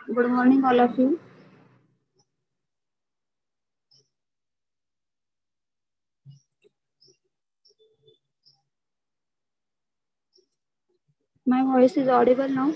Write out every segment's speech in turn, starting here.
Good morning, all of you. My voice is audible now.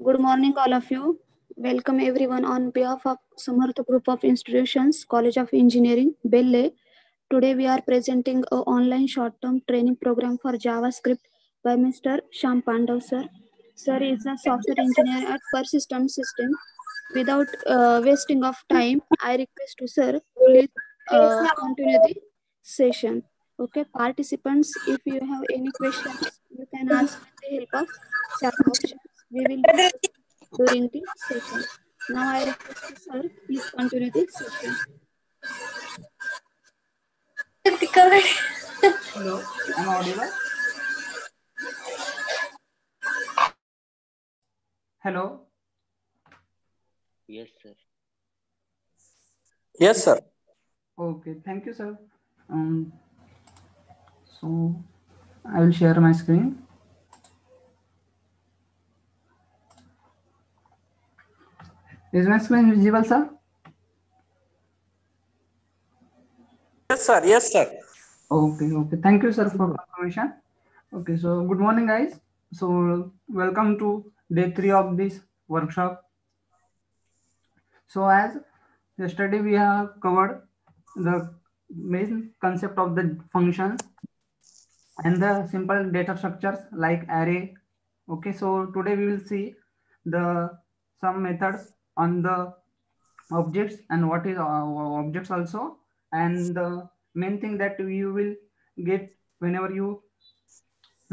Good morning, all of you. Welcome everyone on behalf of Samarth Group of Institutions, College of Engineering, Belle. Today we are presenting an online short-term training program for JavaScript by Mr. Shayam Pandav, sir. Sir is a software engineer at Persistent System. Without wasting of time, I request to sir, please continue the session. Okay, participants, if you have any questions, you can ask with the help of chat options. We will discuss during the session. Now I request to sir, please continue the session. Hello, am I audible? Hello. Yes, sir. Yes, sir. Okay, thank you, sir. So I will share my screen. Is my screen visible, sir? Yes, sir. Yes, sir. Okay. Thank you, sir, for confirmation. Okay, so good morning, guys. So welcome to day 3 of this workshop. So as yesterday we have covered the main concept of the functions and the simple data structures like array. Okay, so today we will see the some methods on the objects and what is objects also, and the main thing that you will get whenever you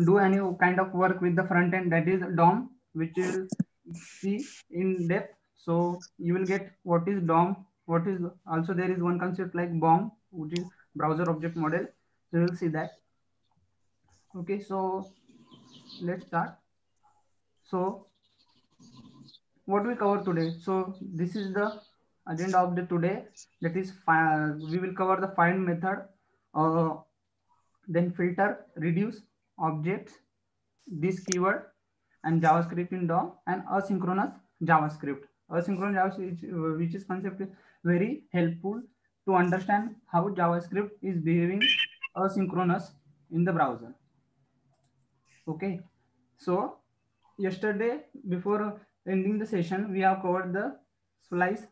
do any kind of work with the front end, that is DOM, which you will see in depth. So you will get what is DOM, what is also there is one concept like BOM, which is browser object model. So you will see that. Okay, so let's start. So what we cover today? So this is the agenda of the today. That is, we will cover the find method, then filter, reduce, objects, this keyword, and JavaScript in DOM, and asynchronous JavaScript. Asynchronous JavaScript, which is concept is very helpful to understand how JavaScript is behaving asynchronous in the browser. Okay, so yesterday before ending the session, we have covered the splice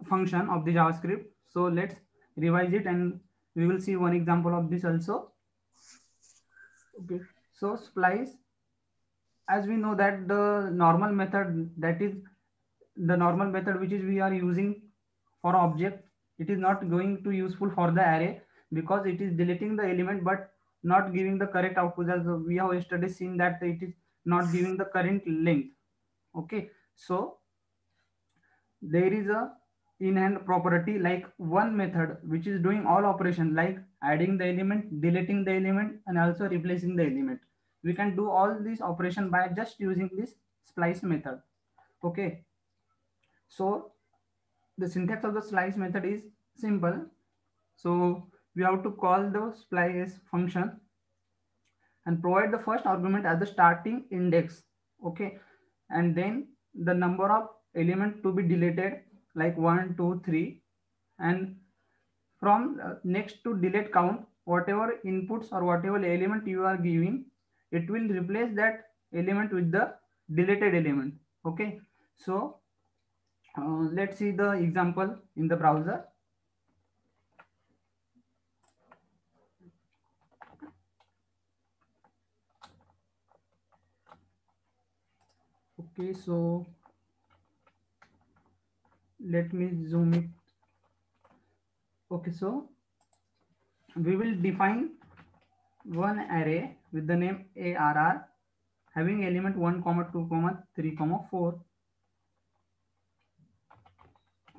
function of the JavaScript. So let's revise it and we will see one example of this also. Okay, so splice, as we know that the normal method, that is the normal method which is we are using for object, it is not going to useful for the array because it is deleting the element but not giving the correct output, as we have yesterday seen that it is not giving the current length. Okay, so there is a in-hand property like one method which is doing all operation like adding the element, deleting the element, and also replacing the element. We can do all these operation by just using this splice method. Okay, so the syntax of the splice method is simple. So we have to call the splice function and provide the first argument as the starting index. Okay, and then the number of element to be deleted like 1 2 3, and from next to delete count, whatever inputs or whatever element you are giving, it will replace that element with the deleted element. Okay, so let's see the example in the browser. Okay, so let me zoom it. Okay, so we will define one array with the name ARR having element 1 comma 2 comma 3 comma 4.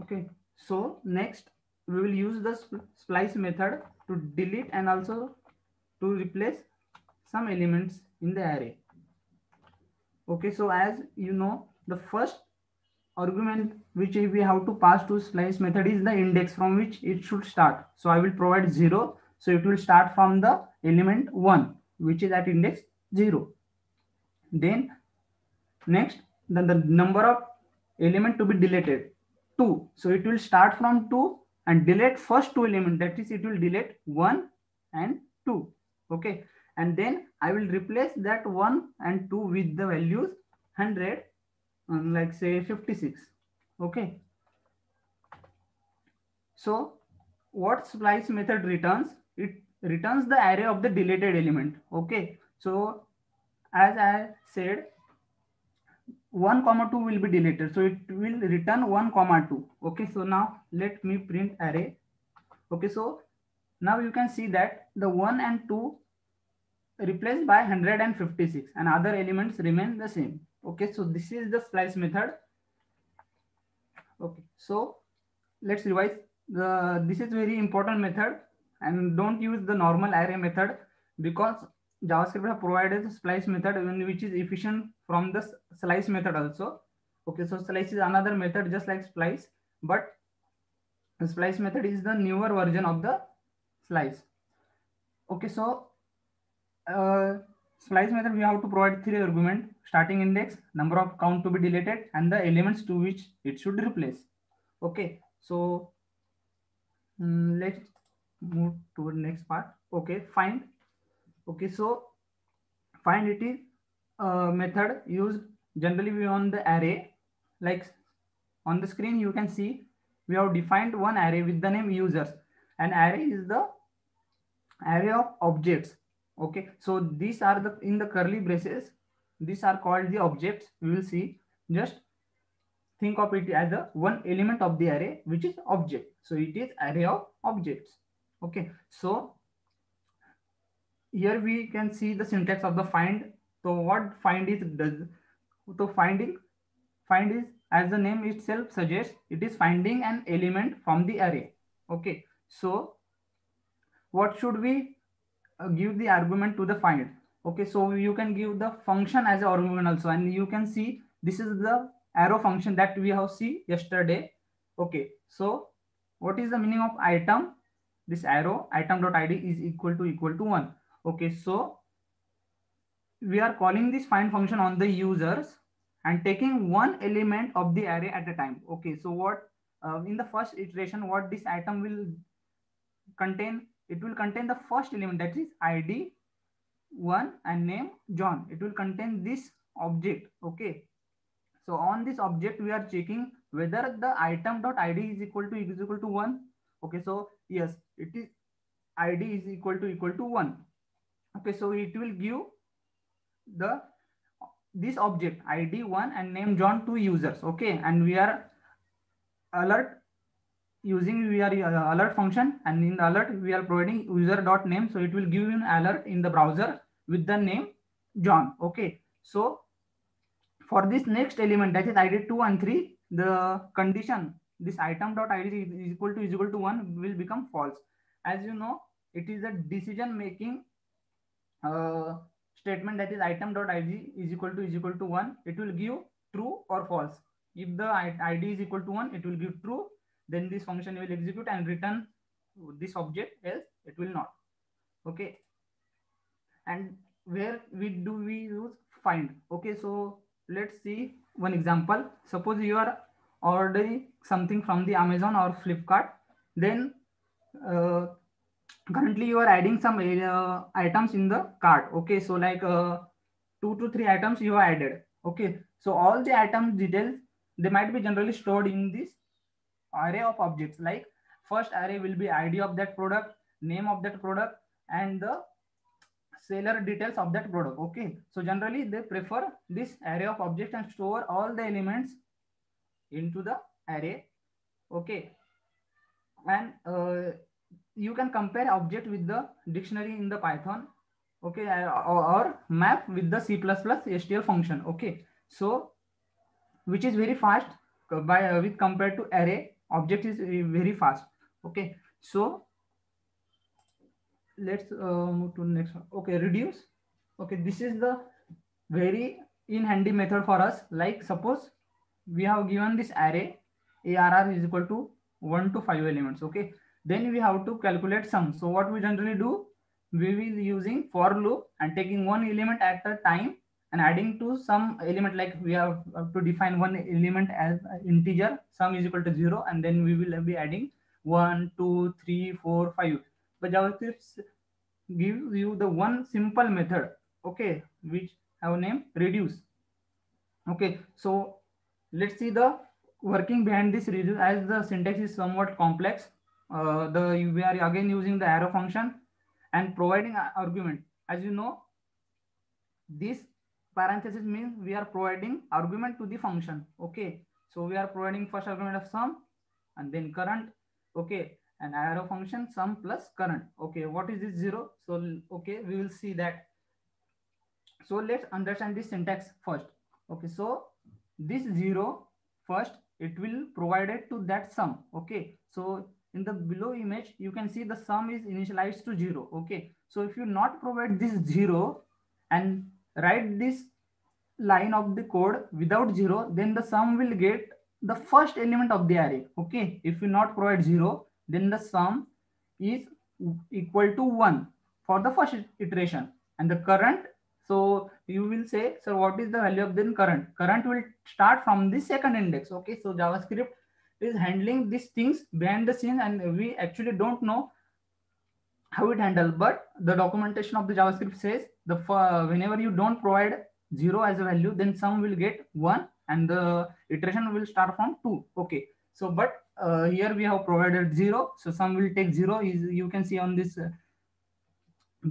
Okay, So next we will use the splice method to delete and also to replace some elements in the array. Okay, so as you know, the first argument which we have to pass to splice method is the index from which it should start. So I will provide 0, so it will start from the element 1 which is at index 0. Then next, the number of element to be deleted 2, so it will start from 2 and delete first two element, that is it will delete 1 and 2. Okay, and then I will replace that 1 and 2 with the values 100 and like say 56. Okay, so what splice method returns? It returns the array of the deleted element. Okay, so as I said, 1 comma 2 will be deleted, so it will return 1 comma 2. Okay, so now let me print array. Okay, so now you can see that the 1 and 2 replaced by 156 and other elements remain the same. Okay, so this is the splice method. Okay, so let's revise. This is very important method, and don't use the normal array method because JavaScript have provided the splice method which is efficient from the slice method also. Okay, so slice is another method just like splice, but the splice method is the newer version of the slice. Okay, so slice method we have to provide 3 arguments: starting index, number of count to be deleted, and the elements to which it should replace. Okay, so let's move to the next part. Okay, find. Okay, so find it is a method used generally on the array. Like on the screen you can see we have defined one array with the name users. An array is the array of objects. Okay, so these are the in the curly braces, these are called the objects. We will see, just think of it as the one element of the array which is object, so it is array of objects. Okay, so here we can see the syntax of the find. So what find is does, so find is, as the name itself suggests, it is finding an element from the array. Okay, so what should we give the argument to the find? Okay, so you can give the function as an argument also, and you can see this is the arrow function that we have seen yesterday. Okay, so what is the meaning of item? This arrow item.id is equal to 1. Okay, so we are calling this find function on the users and taking one element of the array at a time. Okay, so what in the first iteration, what this item will contain? It will contain the first element, that is id 1 and name John. It will contain this object. Okay, so on this object we are checking whether the item.id is equal to 1. Okay, so yes, it is id is equal to 1. Okay, so it will give the this object id 1 and name John to users. Okay, and we are alert using alert function, and in the alert we are providing user.name, so it will give you an alert in the browser with the name John. Okay, so for this next element, that is id 2 and 3, the condition this item.id is equal to 1 will become false. As you know, it is a decision making statement, that is item.id is equal to 1. It will give true or false. If the id is equal to 1, it will give true, then this function will execute and return this object, else it will not. Okay, and where we use find? Okay, so let's see one example. Suppose you are ordering something from the Amazon or Flipkart, then currently you are adding some items in the cart. Okay, so like 2 to 3 items you have added. Okay, so all the item details, they might be generally stored in this array of objects. Like first array will be id of that product, name of that product, and the seller details of that product. Okay, so generally they prefer this array of objects and store all the elements into the array. Okay, and you can compare object with the dictionary in the Python. Okay, or map with the C++ STL function. Okay, so which is very fast by with compared to array object is very fast. Okay, so let's move to the next one. Okay, reduce. Okay, this is the very in handy method for us. Like suppose we have given this array arr is equal to 1 to 5 elements. Okay, then we have to calculate sum. So what we generally do, we will using for loop and taking one element at a time and adding to some element, like we have to define one element as integer, sum is equal to 0, and then we will be adding 1 2 3 4 5. But JavaScript gives you the one simple method, okay, which have name reduce. Okay, so let's see the working behind this reduce, as the syntax is somewhat complex. We are again using the arrow function and providing argument. As you know, this parenthesis means we are providing argument to the function. Okay, so we are providing first argument of sum and then current. Okay, an arrow function sum plus current. Okay, what is this 0? So okay, we will see that. So let's understand this syntax first. Okay, so this 0 first it will provide it to that sum. Okay, so in the below image you can see the sum is initialized to 0. Okay, so if you not provide this 0 and write this line of the code without 0, then the sum will get the first element of the array. Okay, if you not provide 0, then the sum is equal to 1 for the first iteration, and the current, so you will say, so what is the value of then current? Current will start from the second index. Okay, so JavaScript is handling these things behind the scene, and we actually don't know how it handles, but the documentation of the JavaScript says the whenever you don't provide 0 as a value, then sum will get 1 and the iteration will start from 2. Okay, so but here we have provided 0, so sum will take 0, is you can see on this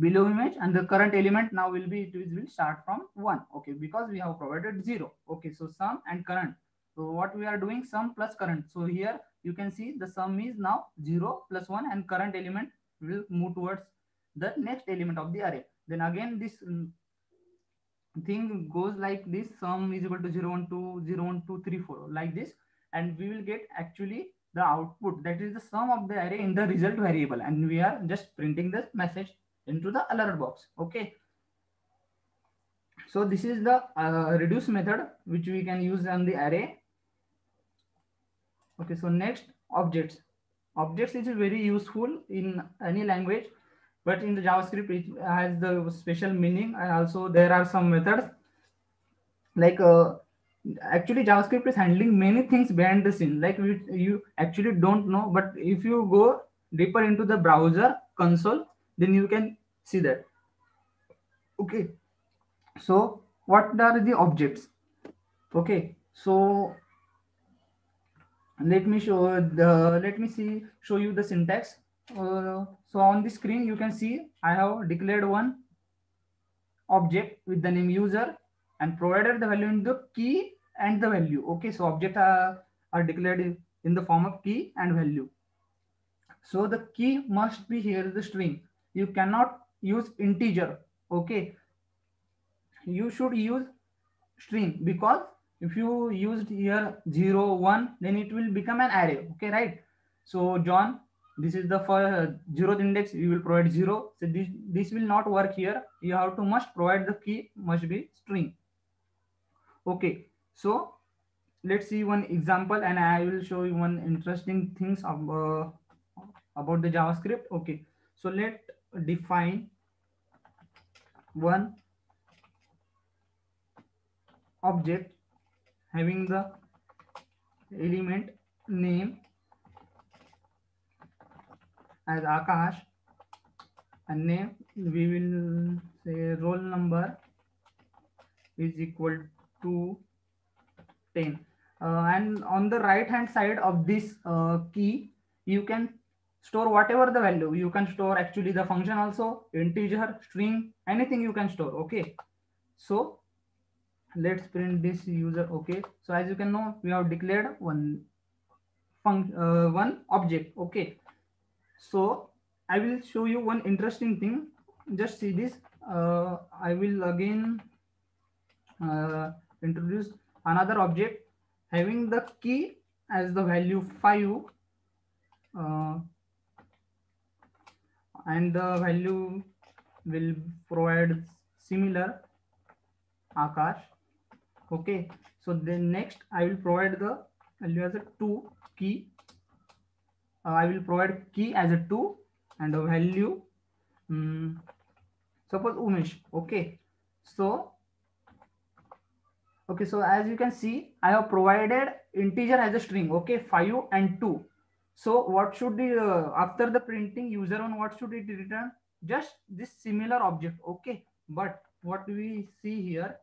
below image, and the current element now will be, it will start from 1. Okay, because we have provided 0. Okay, so sum and current, so what we are doing, sum plus current. So here you can see the sum is now 0 plus 1 and current element will move towards the next element of the array. Then again this thing goes like this, sum is equal to 0 1 2 0 1 2 3 4 like this, and we will get actually the output, that is the sum of the array in the result variable, and we are just printing this message into the alert box. Okay, so this is the reduce method which we can use on the array. Okay, so next, objects. Objects is very useful in any language, but in the JavaScript it has the special meaning, and also there are some methods like actually JavaScript is handling many things behind the scene, like you actually don't know, but if you go deeper into the browser console, then you can see that. Okay, so what are the objects? Okay, so let me show you the syntax. So on the screen you can see I have declared one object with the name user and provided the value in the key and the value. Okay, so objects are declared in the form of key and value. So the key must be here the string. You cannot use integer. Okay, you should use string, because if you used here 0 1, then it will become an array. Okay, right? So John, this is the for 0th index, you will provide 0. So this will not work here. You have to must provide the key must be string. Okay, so let's see one example, and I will show you one interesting things about the JavaScript. Okay, so let define one object having the element name as Akash, and name we will say roll number is equal to 10, and on the right hand side of this key you can store whatever the value. You can store actually the function also, integer, string, anything you can store. Okay, so let's print this user. Okay, so as you can know, we have declared one object. Okay, so I will show you one interesting thing. Just see this. I will again introduce another object having the key as the value 5 and the value will provide similar Akash. Okay, so then next I will provide the value as a 2 key. I will provide key as a 2 and a value suppose Umesh. Okay, so as you can see, I have provided integer as a string. Okay, 5 and 2. So what should be after the printing user one, what should it return? Just this similar object. Okay, but what do we see here?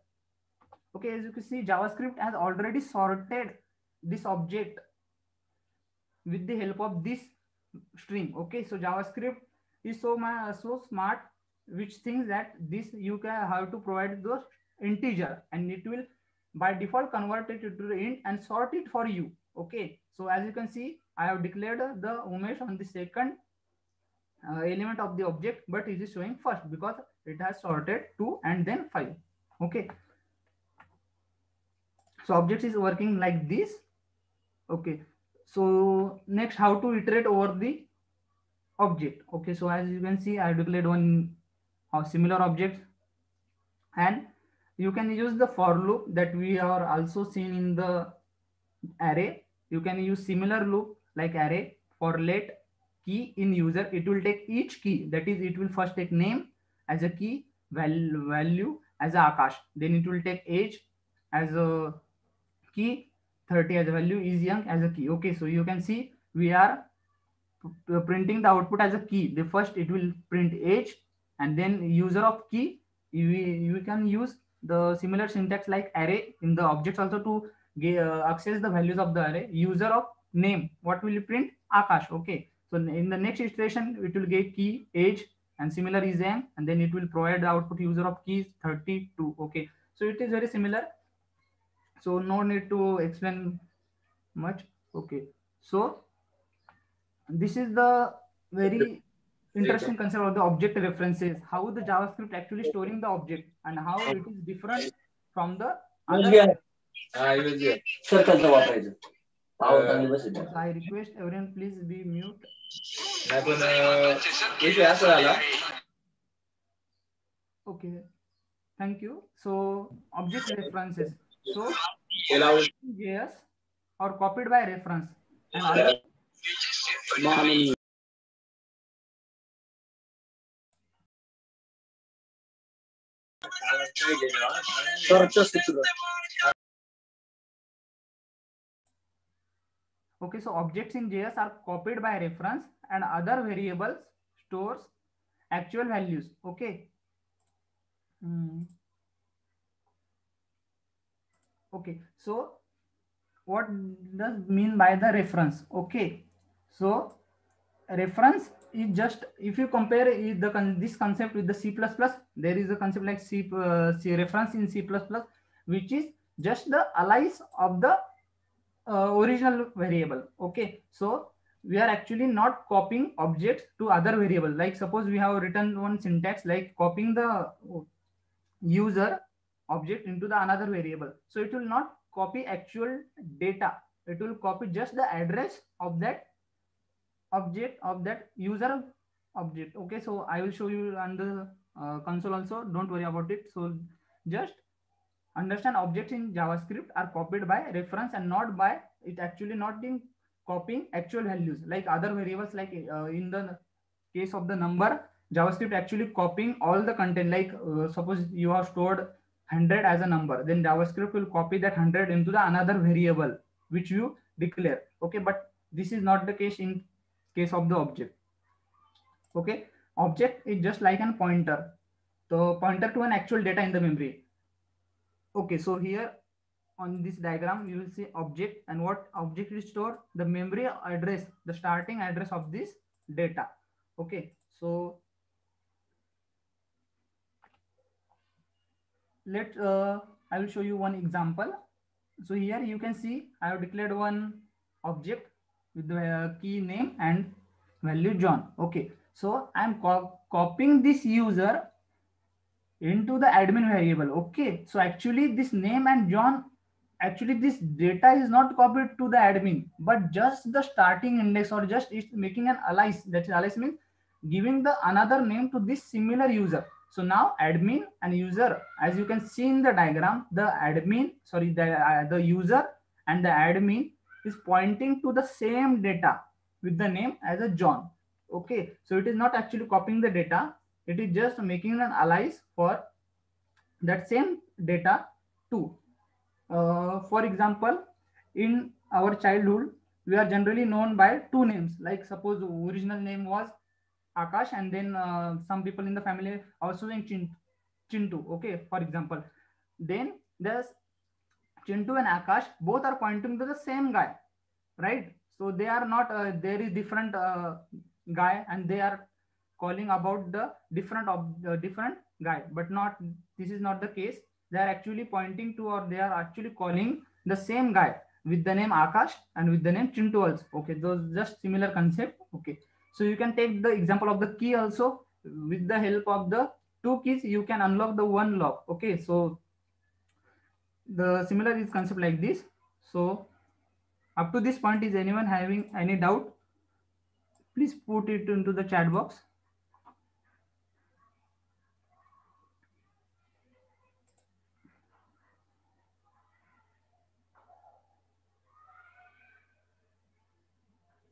Okay, as you can see, JavaScript has already sorted this object with the help of this string. Okay, so JavaScript is so smart, which thinks that this you can have to provide those integer, and it will by default convert it to the int and sort it for you. Okay, so as you can see, I have declared the Umesh on the second element of the object, but it is showing first because it has sorted 2 and then 5. Okay, so object is working like this. Okay, so next, how to iterate over the object. Okay, so as you can see, I declared one similar object, and you can use the for loop that we are also seen in the array. You can use similar loop like array for let key in user. It will take each key, that is, it will first take name as a key, value as a Akash, then it will take age as a key, 30 as a value, is young as a key. Okay, so you can see we are printing the output as a key. The first it will print age and then user of key. You can use the similar syntax like array in the objects also to access the values of the array. User of name, what will you print? Akash. Okay, so in the next iteration it will get key, age, and similar is young, and then it will provide the output user of keys 32. Okay, so it is very similar, so no need to explain much. Okay, so this is the very interesting concept of the object references, how the JavaScript actually storing the object and how it is different from the other. I request everyone please be mute. Okay, thank you. So object references, so JS or copied by reference and other. Okay, so objects in JS are copied by reference and other variables stores actual values. Okay. Okay, so what does mean by the reference? Okay, so reference is just, if you compare this concept with the C++, there is a concept like C reference in C++, which is just the alias of the original variable. Okay, so we are actually not copying objects to other variable. Like suppose we have written one syntax like copying the user object into the another variable, so it will not copy actual data, it will copy just the address of that object, of that user object. Okay, so I will show you on the console also, don't worry about it. So just understand, objects in JavaScript are copied by reference and not by, it actually not in copying actual values like other variables. Like in the case of the number, JavaScript actually copying all the content. Like suppose you have stored 100 as a number, then JavaScript will copy that 100 into the another variable which you declare. Okay, but this is not the case in case of the object. Okay, object is just like an pointer, so pointer to an actual data in the memory. Okay, so here on this diagram you will see object, and what object is stored? The memory address, the starting address of this data. Okay, so I will show you one example. So here you can see I have declared one object with the key name and value John. Okay, so I am copying this user into the admin variable. Okay, so actually this name and John actually this data is not copied to the admin, but just the starting index, or just it's making an alias. That is, alias means giving the another name to this similar user. So now admin and user, as you can see in the diagram, the user and the admin is pointing to the same data with the name as a John. Okay, so it is not actually copying the data, it is just making an alias for that same data too. For example, in our childhood, we are generally known by two names. Like suppose the original name was Akash, and then some people in the family also in Chintu. Okay, for example, then there's Chintu and Akash. Both are pointing to the same guy, right? So they are not. There is different guy, and they are calling about the different guy, but not. This is not the case. They are actually pointing to, or they are actually calling the same guy with the name Akash and with the name Chintu also. Okay, those just similar concept. Okay, so you can take the example of the key also. With the help of the two keys, you can unlock the one lock. Okay, so the similar is concept like this. So up to this point, is anyone having any doubt? Please put it into the chat box.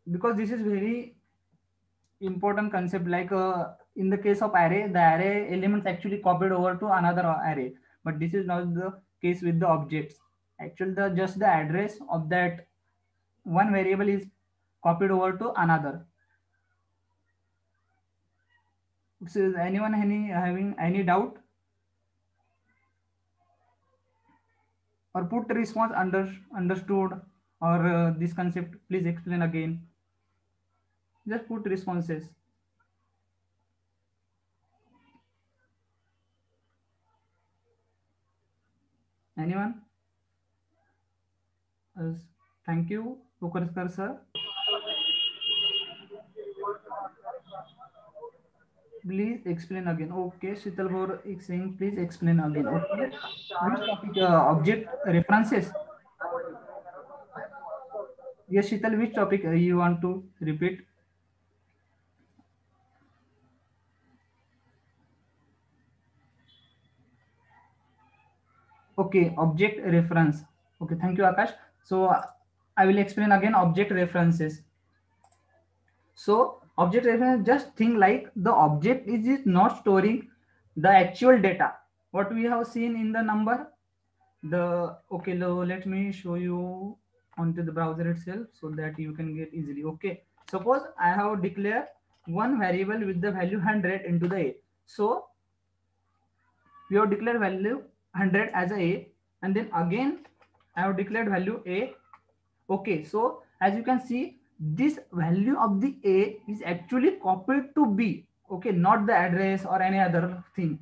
Because this is very important concept. Like in the case of array, the array elements actually copied over to another array, but this is not the case with the objects. Actually, just the address of that one variable is copied over to another. So is anyone having any doubt? Or put response understood, or this concept, please explain again. Just put responses. Anyone? Thank you, Pukarskar sir. Please explain again. Okay, Shital Bhor is saying, please explain again. Okay, which topic? Object references. Yes, Shital, which topic you want to repeat? Okay, object reference. Okay, thank you, Akash. So I will explain again object references. So object reference, just think like the object is not storing the actual data. What we have seen in the number, okay, let me show you onto the browser itself so that you can get easily. Okay, suppose I have declared one variable with the value 100 into the a. So we have declared value 100 as a, and then again I have declared value a. Okay, so as you can see, this value of the a is actually copied to b. Okay, not the address or any other thing.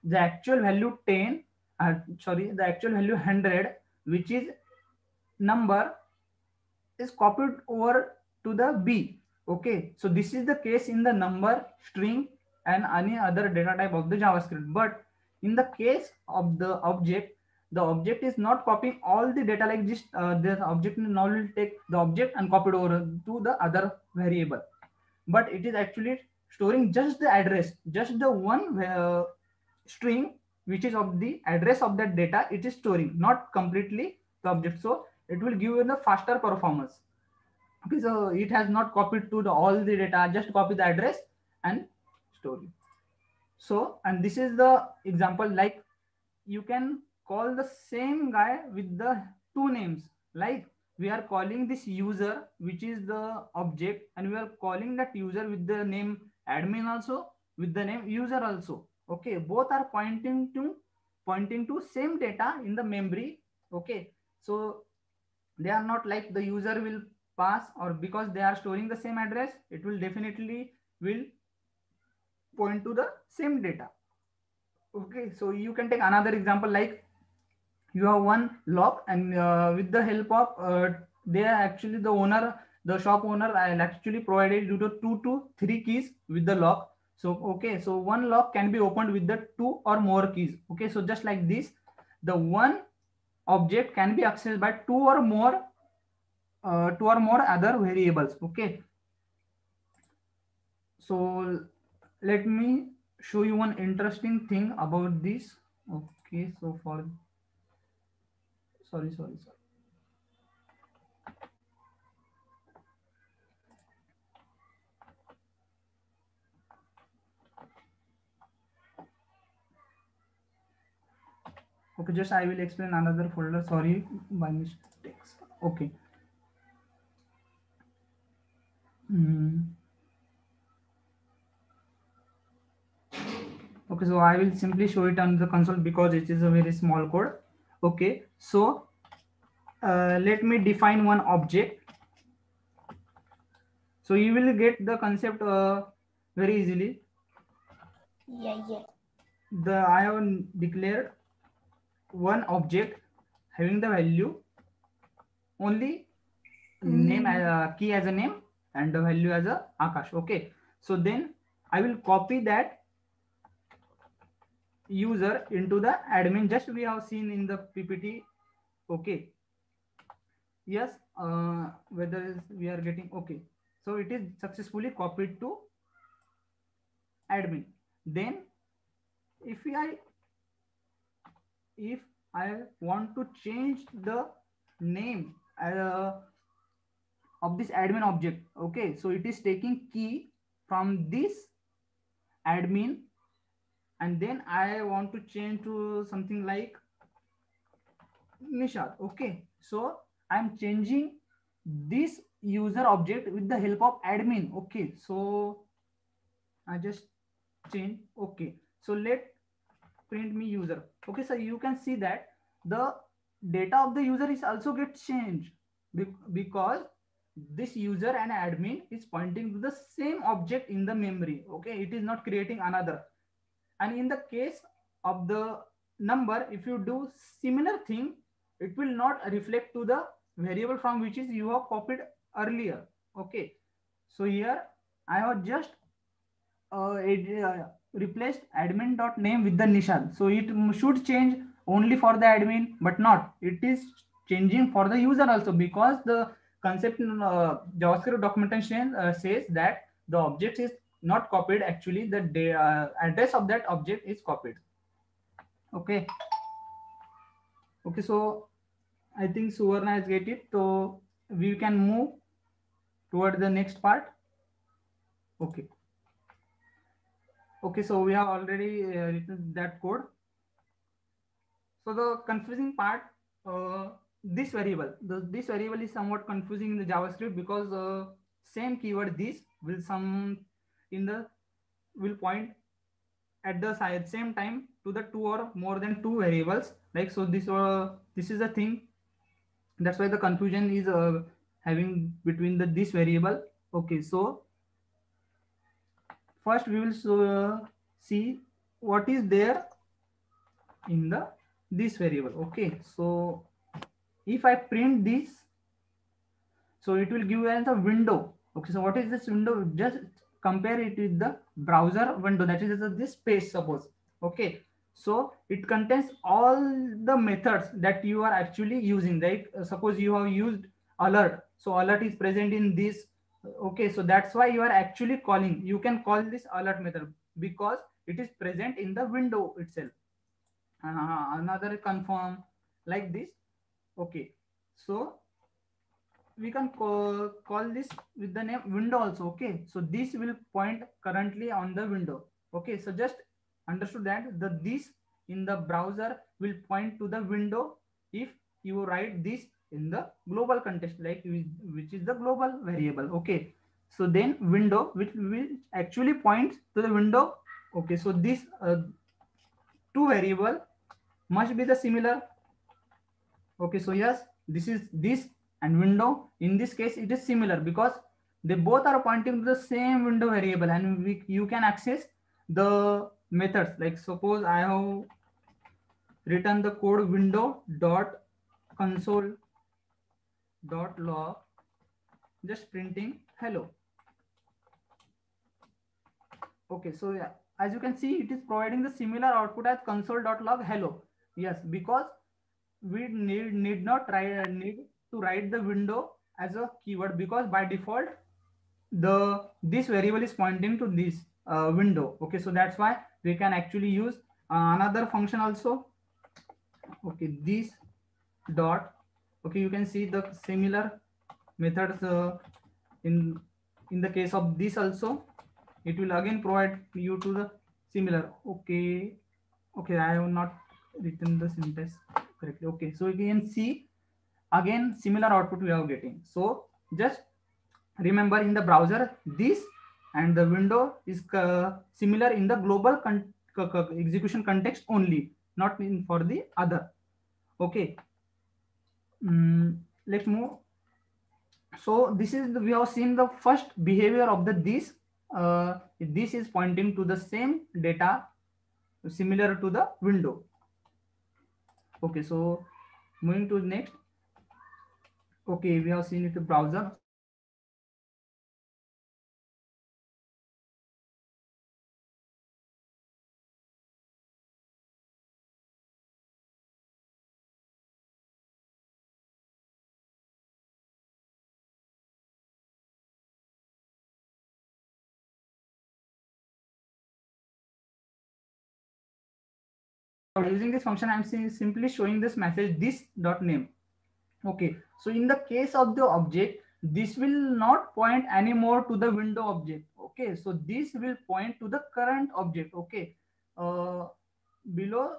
The actual value 10, the actual value 100, which is number, is copied over to the b. Okay, so this is the case in the number, string, and any other data type of the JavaScript. But in the case of the object is not copying all the data like this. The object now will take the object and copy it over to the other variable, but it is actually storing just the address, just the one string which is of the address of that data. It is storing, not completely the object. So it will give you the faster performance. Okay, so it has not copied to the all the data, just copy the address and store it. So, and this is the example, like you can call the same guy with the two names. Like we are calling this user, which is the object, and we are calling that user with the name admin also, with the name user also. Okay, both are pointing to same data in the memory. Okay, so they are not like the user will pass, or because they are storing the same address, it will definitely will point to the same data. Okay, so you can take another example, like you have one lock, and with the help of they are actually the shop owner actually provided you to 2 to 3 keys with the lock. So okay, so one lock can be opened with the 2 or more keys. Okay, so just like this, the one object can be accessed by two or more other variables. Okay, so let me show you one interesting thing about this. Okay, so for sorry. Okay, just I will explain another folder. Sorry, by mistakes. Okay. Okay, so I will simply show it on the console because it is a very small code. Okay, so let me define one object. So you will get the concept very easily. Yeah. I have declared one object having the value only name as key as a name and the value as a Akash. Okay, so then I will copy that user into the admin, just we have seen in the PPT. Okay, yes, whether we are getting okay, so it is successfully copied to admin. Then if I want to change the name of this admin object, okay, so it is taking key from this admin, and then I want to change to something like Nishad. Okay, so I'm changing this user object with the help of admin. Okay, so I just change. Okay, so let print me user. Okay, so you can see that the data of the user is also get changed because this user and admin is pointing to the same object in the memory. Okay, it is not creating another. And in the case of the number, if you do similar thing, it will not reflect to the variable from which is you have copied earlier. Okay, so here I have just replaced admin.name with the Nishad. So it should change only for the admin, but not. It is changing for the user also, because the concept JavaScript documentation says that the object is not copied. Actually, the address of that object is copied. Okay. Okay. So I think Suvarna has get it. So we can move toward the next part. Okay. Okay, so we have already written that code. So the confusing part, this variable is somewhat confusing in the JavaScript, because same keyword this will point at the same time to the two or more than two variables. Like, so this is a thing. That's why the confusion is having between this variable. Okay, so first we will see what is there in this variable. Okay, so if I print this, so it will give us a window. Okay, so what is this window? Just compare it with the browser window, that is this space, suppose. Okay, so it contains all the methods that you are actually using. Like suppose you have used alert, so alert is present in this. Okay, so that's why you are actually calling. You can call this alert method because it is present in the window itself. Another confirm, like this. Okay, so we can call this with the name window also. Okay, so this will point currently on the window. Okay, so just understood that this in the browser will point to the window if you write this in the global context, like which is the global variable. Okay, so then window which actually points to the window. Okay, so this two variable must be the similar. Okay, so yes, this is this and window. In this case, it is similar because they both are pointing to the same window variable, and you can access the methods. Like suppose I have written the code window dot console dot log, just printing hello. Okay, so yeah, as you can see, it is providing the similar output as console dot log hello. Yes, because we need not try need to write the window as a keyword, because by default the this variable is pointing to this window. Okay, so that's why we can actually use another function also. Okay, this dot. Okay, you can see the similar methods in in the case of this also. It will again provide you to the similar. Okay, okay, I have not written the syntax correctly. Okay, so you can see again similar output we are getting. So just remember, in the browser this and the window is similar in the global execution context only, not in for the other. Okay, let's move. So this is we have seen the first behavior of the this. This is pointing to the same data similar to the window. Okay, so moving to next. Okay, we have seen it the browser. So let's move to the using this function. I'm simply showing this message this dot name. Okay, so in the case of the object, this will not point anymore to the window object. Okay, so this will point to the current object. Okay, below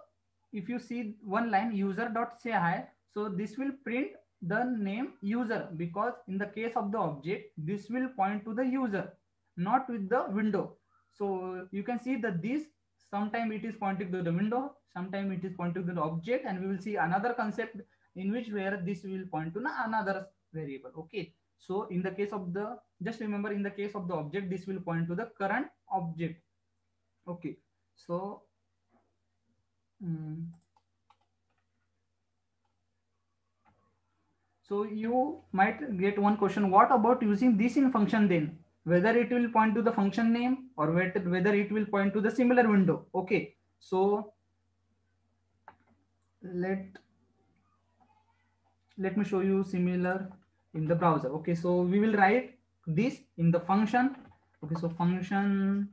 if you see one line user dot say hi, so this will print the name user, because in the case of the object this will point to the user, not with the window. So you can see that this sometime it is pointing to the window, sometime it is pointing to the object, and we will see another concept in which where this will point to another variable. Okay, so in the case of the, just remember, in the case of the object this will point to the current object. Okay, so so you might get one question, what about using this in function then? Whether it will point to the function name or whether it will point to the similar window. Okay, so let me show you similar in the browser. Okay, so we will write this in the function. Okay, so function,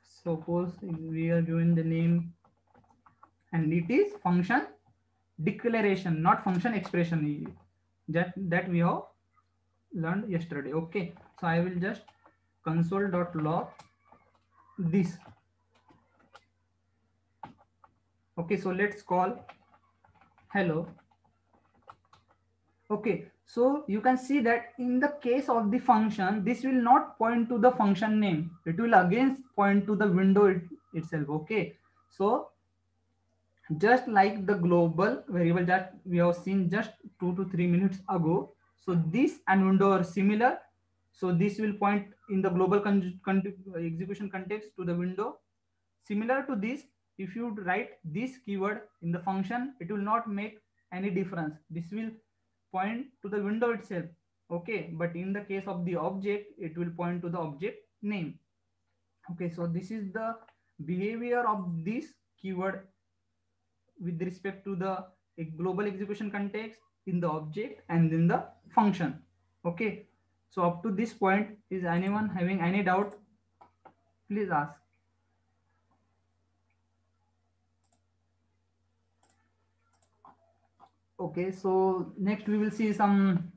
suppose we are giving the name, and it is function declaration, not function expression, that we have learned yesterday. Okay, so I will just console.log this. Okay, so let's call hello. Okay, so you can see that in the case of the function, this will not point to the function name, it will again point to the window itself. Okay, so just like the global variable that we have seen just 2 to 3 minutes ago, so this and window are similar. So this will point in the global execution context to the window. Similar to this, if you write this keyword in the function, it will not make any difference, this will point to the window itself. Okay, but in the case of the object, it will point to the object name. Okay, so this is the behavior of this keyword with respect to the global execution context, in the object and in the function. Okay, so up to this point, is anyone having any doubt? Please ask. Okay, so next we will see some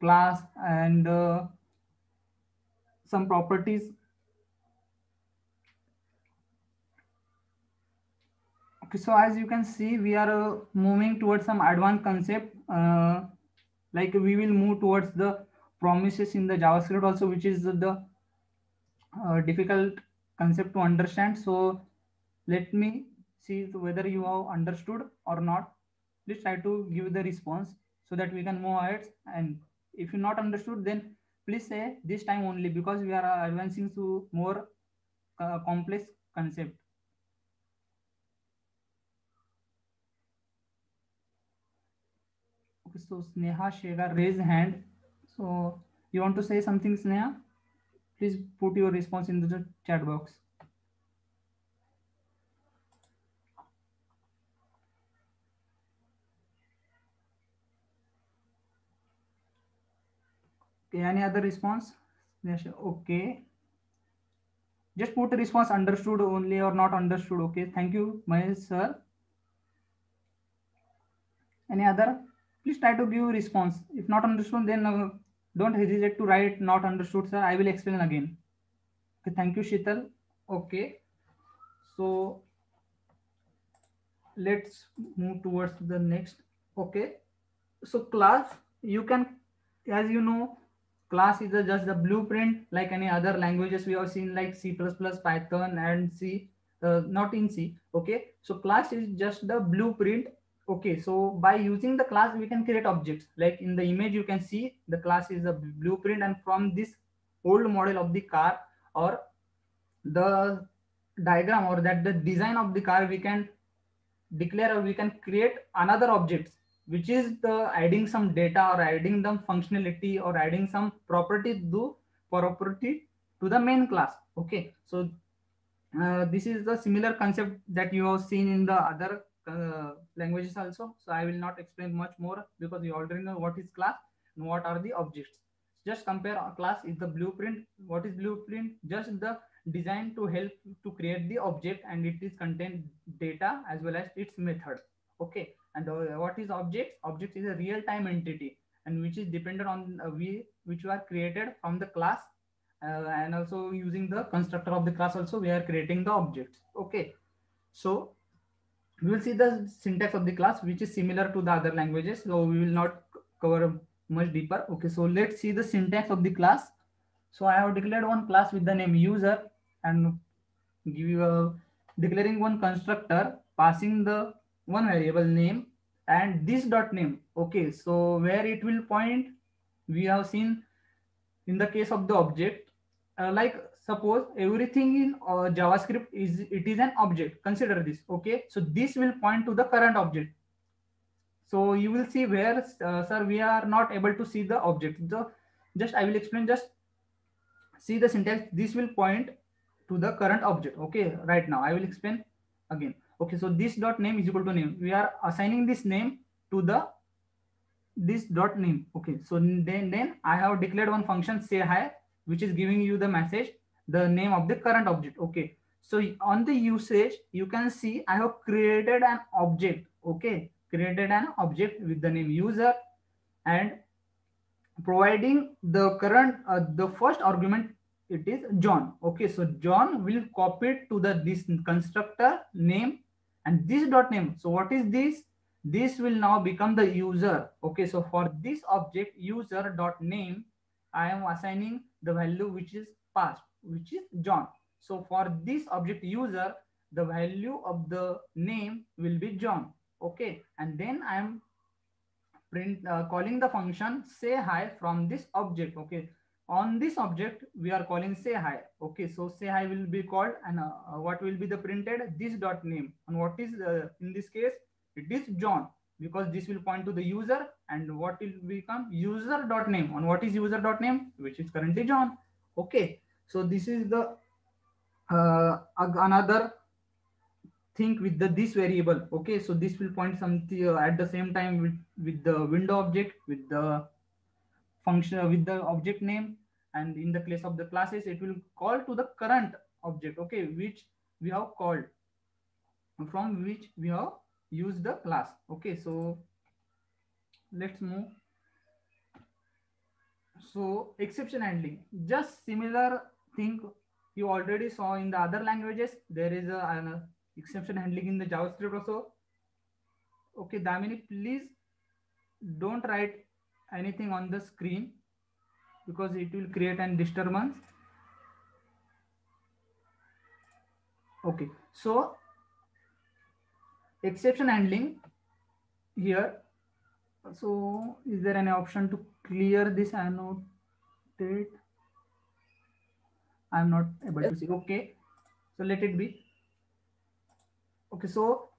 class and some properties. Okay, so as you can see, we are moving towards some advanced concept. Like we will move towards the promises in the JavaScript also, which is the difficult concept to understand. So let me see whether you have understood or not. Please try to give the response so that we can move ahead. And if you not understood, then please say this time only, because we are advancing to more complex concept. Okay, so Sneha Shegar raise hand. So you want to say something, Sneha? Please put your response in the chat box. Okay, any other response? Okay, just put a response understood only or not understood. Okay, thank you, Mahesh sir. Any other? Please try to give response. If not understood, then don't hesitate to write not understood, sir. I will explain again. Okay, thank you, Shital. Okay, so let's move towards the next. Okay, so class, you can, as you know, class is just the blueprint like any other languages we have seen, like C++, Python, and C, not in C. Okay, so class is just the blueprint. Okay, so by using the class we can create objects. Like in the image you can see the class is a blueprint, and from this old model of the car, or the diagram, or that the design of the car, we can declare, or we can create another objects, which is the adding some data, or adding them functionality, or adding some property to the main class. Okay, so this is the similar concept that you have seen in the other languages also, so I will not explain much more, because you already know what is class and what are the objects. Just compare, a class is the blueprint. What is blueprint? Just the design to help to create the object, and it is contain data as well as its method. Okay, and what is object? Object is a real-time entity, and which is dependent on which were created from the class, and also using the constructor of the class also we are creating the objects. Okay, so we will see the syntax of the class, which is similar to the other languages, so we will not cover much deeper. Okay, so let's see the syntax of the class. So I have declared one class with the name user, and give you a declaring one constructor, passing the one variable name and this dot name. Okay, so where it will point, we have seen in the case of the object, like suppose everything in JavaScript is, it is an object. Consider this. Okay, so this will point to the current object. So you will see where, sir, we are not able to see the object. So just I will explain. Just see the syntax. This will point to the current object. Okay, right now I will explain again. Okay, so this dot name is equal to name. We are assigning this name to the this dot name. Okay, so then I have declared one function say hi, which is giving you the message, the name of the current object. Okay, so on the usage you can see I have created an object. Okay, created an object with the name user, and providing the current the first argument, it is John. Okay, so John will copy it to the this constructor name and this dot name. So what is this? This will now become the user. Okay, so for this object user dot name, I am assigning the value which is passed, which is John. So for this object user, the value of the name will be John. Okay, and then I am calling the function say hi from this object. Okay, on this object we are calling say hi. Okay, so say hi will be called, and what will be the printed? This dot name. And what is in this case, it is John, because this will point to the user, and what will become user dot name. And what is user dot name? Which is currently John. Okay, so this is the another think with the this variable. Okay, so this will point something at the same time with the window object, with the function, with the object name, and in the case of the classes it will call to the current object. Okay, which we have called, from which we have used the class. Okay, so let's move. So exception handling, just similar thing you already saw in the other languages. There is an exception handling in the JavaScript also. Okay, Damini, please don't write anything on the screen, because it will create an disturbance. Okay, so exception handling here. So is there any option to clear this annotate? I'm not able to see. Okay, so let it be. Okay, so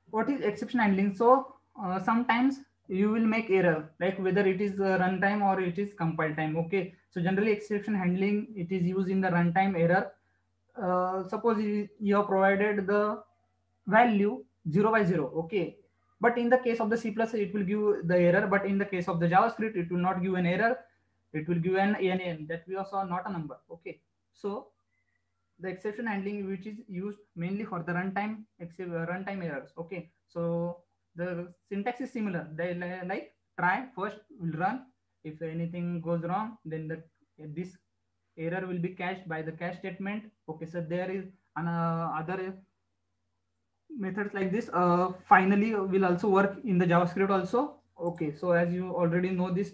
what is exception handling? So sometimes you will make error, like whether it is runtime or it is compile time. Okay, so generally exception handling, it is used in the runtime error. Suppose you have provided the value 0 by 0. Okay, but in the case of the C++, it will give the error, but in the case of the JavaScript, it will not give an error. it will give an ANN that we also are not a number. Okay, so the exception handling, which is used mainly for the runtime errors. Okay, so the syntax is similar. They like try first will run. If anything goes wrong, then this error will be cached by the cache statement. Okay, so there is an other methods like this finally will also work in the JavaScript also. Okay, so as you already know this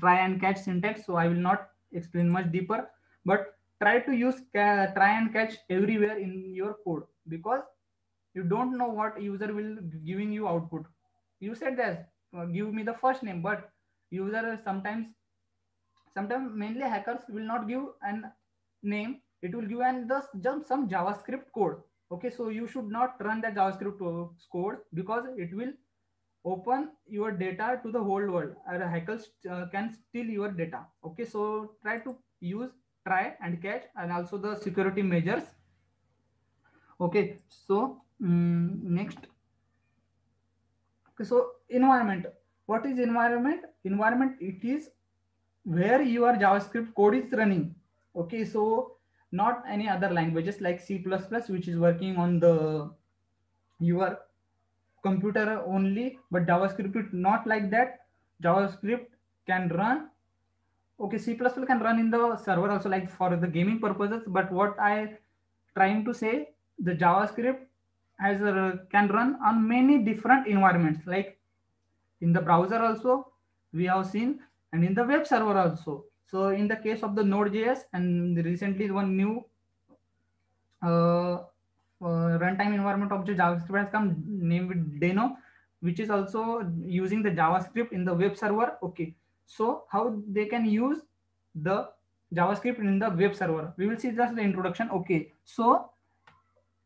try and catch syntax, so I will not explain much deeper, but try to use try and catch everywhere in your code, because you don't know what user will giving you output. You said that give me the first name, but user sometimes mainly hackers will not give an name, it will give an just some JavaScript code. Okay, so you should not run that JavaScript code, because it will open your data to the whole world, or hackers can steal your data. Okay, so try to use try and catch and also the security measures. Okay, so next. Okay, so environment, what is environment? Environment, it is where your JavaScript code is running. Okay, so not any other languages like C++, which is working on the your computer only, but JavaScript is not like that. JavaScript can run, okay, C++ can run in the server also, like for the gaming purposes, but what I trying to say, the JavaScript has can run on many different environments, like in the browser also we have seen, and in the web server also. So in the case of the Node.js, and recently one new runtime environment object JavaScript has come named Deno, which is also using the JavaScript in the web server. Okay, so how they can use the JavaScript in the web server, we will see just the introduction. Okay, so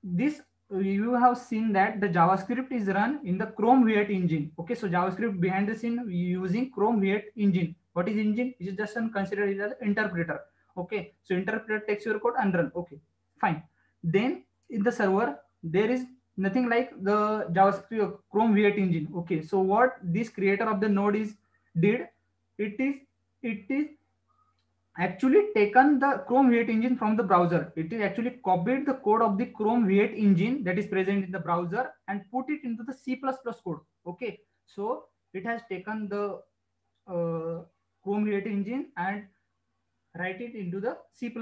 this you have seen that the JavaScript is run in the Chrome V8 engine. Okay, so JavaScript behind the scene using Chrome V8 engine. What is engine? It is just considered as an interpreter. Okay, so interpreter takes your code and run. Okay, fine. Then in the server there is nothing like the JavaScript Chrome V8 engine. Okay, so what this creator of the node is did, it is actually taken the Chrome V8 engine from the browser. It is actually copied the code of the Chrome V8 engine that is present in the browser and put it into the C++ code. Okay, so it has taken the Chrome V8 engine and write it into the C++.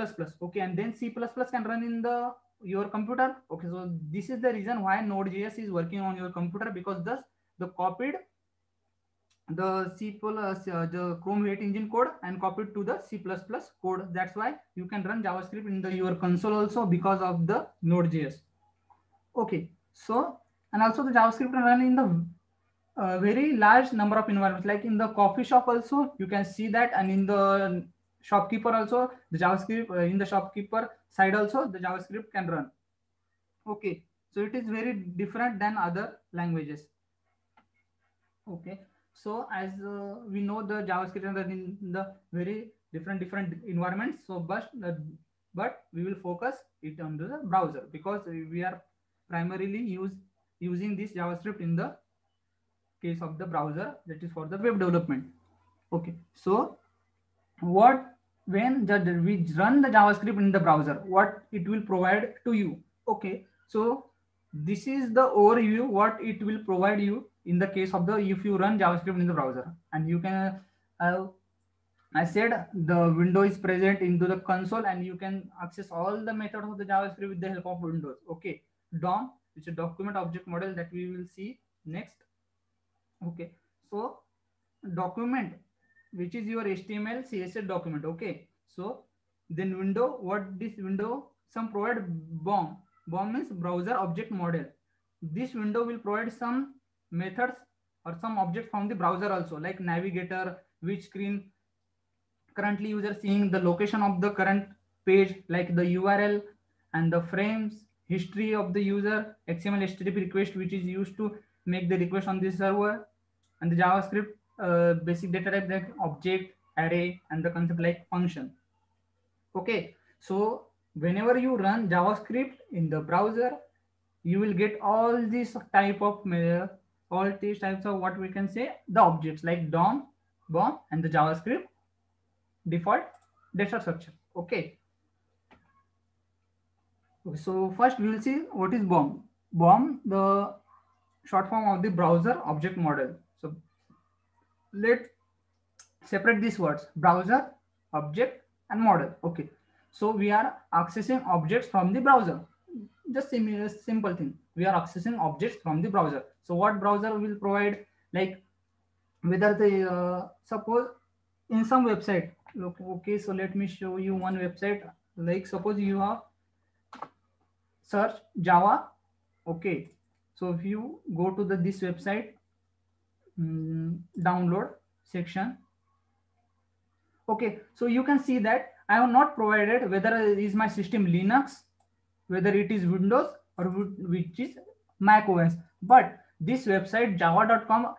Okay, and then C++ can run in the your computer. Okay, so this is the reason why Node.js is working on your computer, because thus the copied the the Chrome V8 engine code and copied to the C++ code. That's why you can run JavaScript in the your console also, because of the Node.js. Okay, so and also the JavaScript can run in the very large number of environments, like in the coffee shop also you can see that, and in the shopkeeper also the JavaScript in the shopkeeper side also the JavaScript can run. Okay, so it is very different than other languages. Okay, so as we know the JavaScript is in the very different environments. So but we will focus it on the browser, because we are primarily using this JavaScript in the case of the browser, that is for the web development. Okay, so what when we run the JavaScript in the browser, what it will provide to you. Okay, so this is the overview what it will provide you in the case of the if you run JavaScript in the browser. And you can I said the window is present into the console, and you can access all the methods of the JavaScript with the help of Windows. Okay, DOM, which is a document object model that we will see next. Okay, so document, which is your HTML CSS document. Okay, so then window, what this window, some provide BOM means browser object model. This window will provide some methods or some object from the browser also, like navigator, which screen currently user seeing, the location of the current page like the URL, and the frames, history of the user, XML HTTP request which is used to make the request on this server, and the JavaScript basic data type like object, array, and the concept like function. Okay, so whenever you run JavaScript in the browser, you will get all these type of all these types of what we can say the objects like DOM, BOM, and the JavaScript default data structure. Okay. So first we will see what is BOM. BOM, the short form of the browser object model. So let's separate these words: browser, object, and model. Okay. So we are accessing objects from the browser. Just simple thing. We are accessing objects from the browser. So what browser will provide? Like whether the suppose in some website. Look, okay. So let me show you one website. Like suppose you have search Java. Okay. So if you go to this website, download section. Okay, so you can see that I have not provided whether it is my system Linux, whether it is Windows, or which is Mac OS. But this website java.com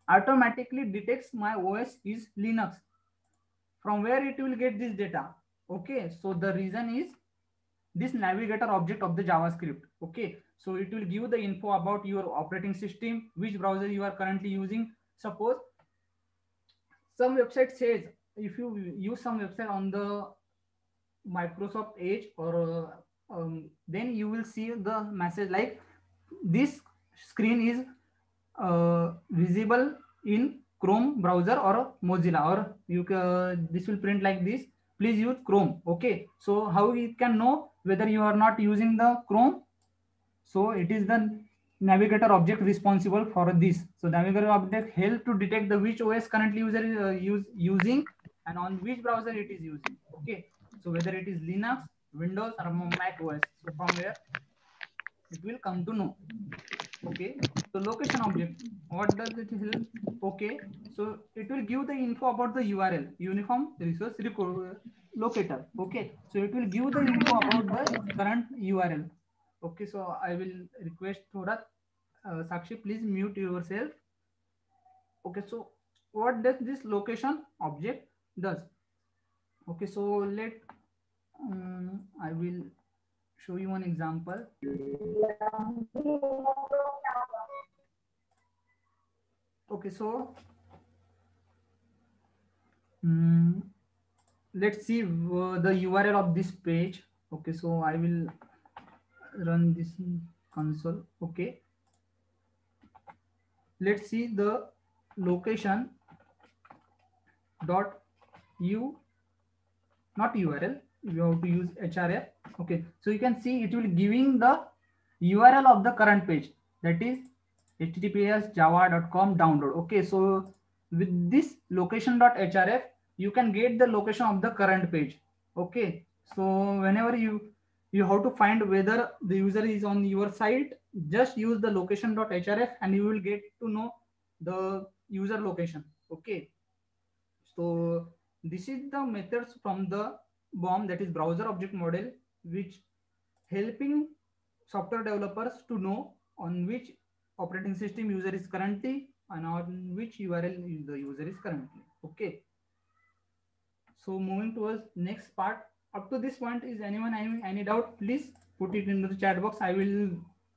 automatically detects my OS is Linux. From where it will get this data? Okay, so the reason is this navigator object of the JavaScript. Okay, so it will give the info about your operating system, which browser you are currently using. Suppose some website says if you use some website on the Microsoft Edge, or then you will see the message like this screen is visible in Chrome browser or Mozilla, or you this will print like this. Please use Chrome. Okay, so how it can know whether you are not using the Chrome? So it is the navigator object responsible for this. So navigator object help to detect the which OS currently user is using and on which browser it is using. Okay, so whether it is Linux, Windows, or Mac OS. So from where it will come to know. Okay, so location object, what does it help? Okay, so it will give the info about the URL, uniform resource locator. Okay, so it will give the info about the current URL. Okay, so I will request Thoda, Sakshi, please mute yourself. Okay, so what does this location object does? Okay, so let I will show you one example. Okay, so let's see the URL of this page. Okay, so I will run this console. Okay, let's see the location dot u, not URL, you have to use href. Okay, so you can see it will giving the URL of the current page, that is https java.com download. Okay, so with this location.href you can get the location of the current page. Okay, so whenever you have to find whether the user is on your site, just use the location.href and you will get to know the user location. Okay, so this is the methods from the BOM, that is browser object model, which helping software developers to know on which operating system user is currently and on which URL the user is currently. Okay, so moving towards next part. Up to this point, is anyone having any doubt? Please put it in the chat box. I will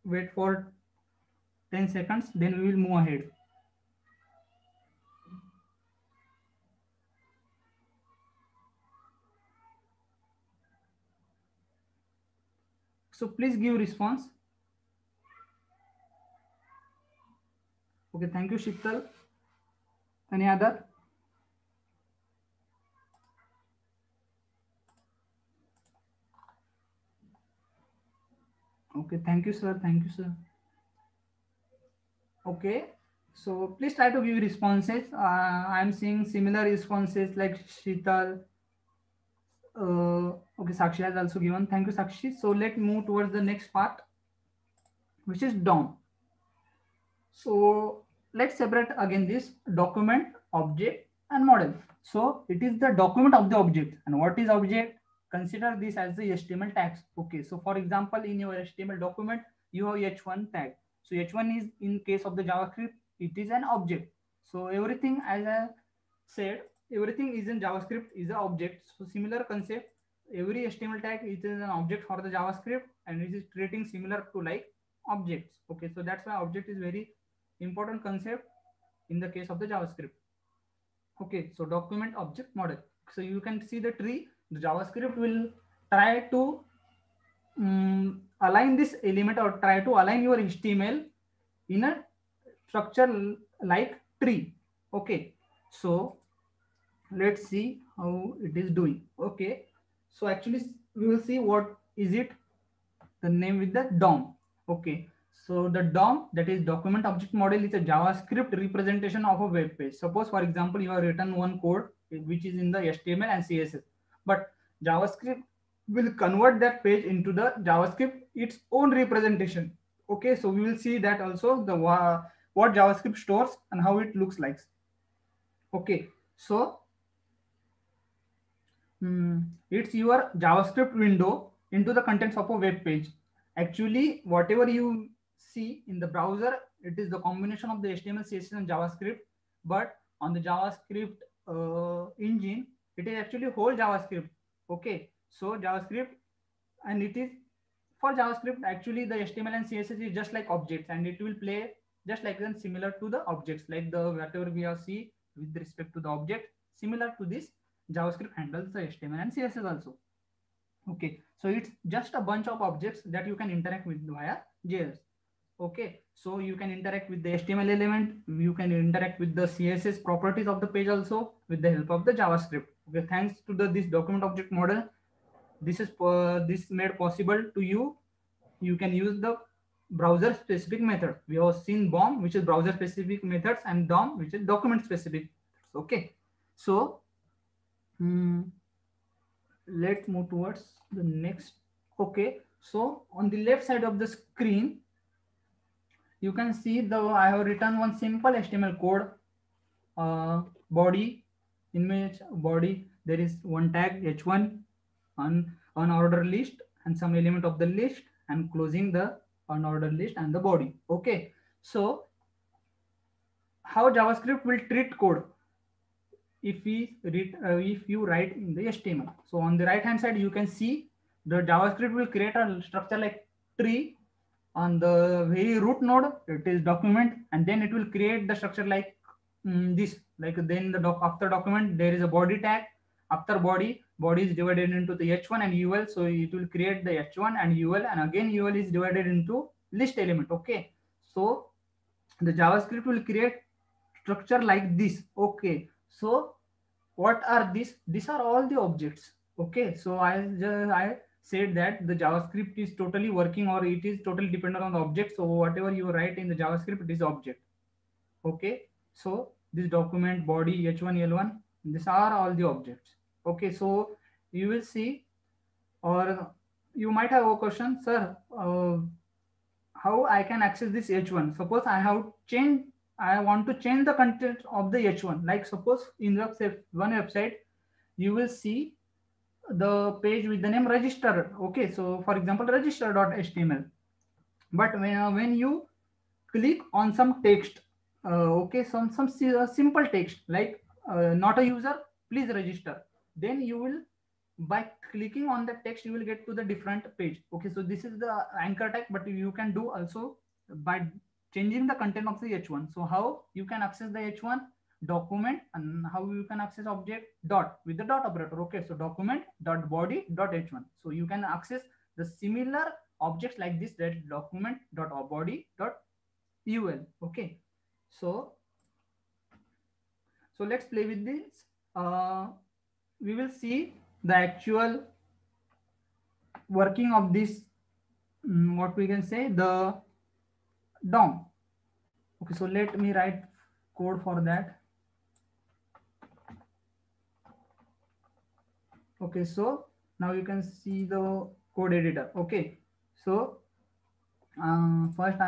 wait for 10 seconds, then we will move ahead. So please give response. Okay, thank you, Shittal. Any other? Okay, thank you, sir. Thank you, sir. Okay, so please try to give responses. I'm seeing similar responses like Shital. Okay, Sakshi has also given. Thank you, Sakshi. So let's move towards the next part, which is DOM. So let's separate again this document, object, and model. So it is the document of the object. And what is object? Consider this as the HTML tags. Okay, so for example, in your HTML document, you have H1 tag. So H1 is, in case of the JavaScript, it is an object. So everything, as I said, everything is in JavaScript is an object. So similar concept, every HTML tag is an object for the JavaScript, and it is treating similar to like objects. Okay, so that's why object is very important concept in the case of the JavaScript. Okay, so document, object, model. So you can see the tree. The JavaScript will try to align this element or try to align your HTML in a structure like tree. Okay, so let's see how it is doing. Okay, so actually we will see what is it, the name with the DOM. Okay, so the DOM, that is document object model, is a JavaScript representation of a web page. Suppose for example you have written one code which is in the HTML and CSS, but JavaScript will convert that page into the JavaScript its own representation. Okay, so we will see that also, the what JavaScript stores and how it looks like. Okay, so it's your JavaScript window into the contents of a web page. Actually, whatever you see in the browser, it is the combination of the HTML, CSS, and JavaScript. But on the JavaScript engine, it is actually whole JavaScript. Okay, so JavaScript, and it is for JavaScript. Actually, the HTML and CSS is just like objects, and it will play just like them, similar to the objects, like the whatever we have see with respect to the object. Similar to this, JavaScript handles the HTML and CSS also. Okay, so it's just a bunch of objects that you can interact with via JS. Okay, so you can interact with the HTML element, you can interact with the CSS properties of the page also with the help of the JavaScript. Okay, thanks to this document object model, this is this made possible to you. You can use the browser specific method. We have seen BOM, which is browser specific methods, and DOM, which is document specific. Okay, so let's move towards the next. Okay, so on the left side of the screen, you can see I have written one simple HTML code. Body, image, body. There is one tag h1 on unordered list and some element of the list, and closing the unordered list and the body. Okay, so how JavaScript will treat code if we read if you write in the HTML. So on the right hand side, you can see the JavaScript will create a structure like tree. On the very root node, it is document, and then it will create the structure like this. Like then after document, there is a body tag. After body is divided into the h1 and ul. So it will create the h1 and ul, and again ul is divided into list element. Okay, so the JavaScript will create structure like this. Okay, so what are these? These are all the objects. Okay, so I said that the JavaScript is totally working, or it is totally dependent on the object. So whatever you write in the JavaScript, it is object. Okay, so this document, body, h1, l1, these are all the objects. Okay, so you will see, or you might have a question, sir, how I can access this h1? Suppose I want to change the content of the h1. Like suppose in the one website, you will see the page with the name register. Okay, so for example, register.html. But when you click on some text, okay, some simple text like not a user, please register, then you will, by clicking on the text, you will get to the different page. Okay, so this is the anchor tag, but you can do also by changing the content of the h1. So how you can access the h1? Document, and how you can access object dot with the dot operator. Okay, so document dot body dot h1. So you can access the similar objects like this, that document dot body dot ul. Okay, so let's play with this. We will see the actual working of this, what we can say, the DOM. Okay, so let me write code for that. Okay, so now you can see the code editor. Okay, so first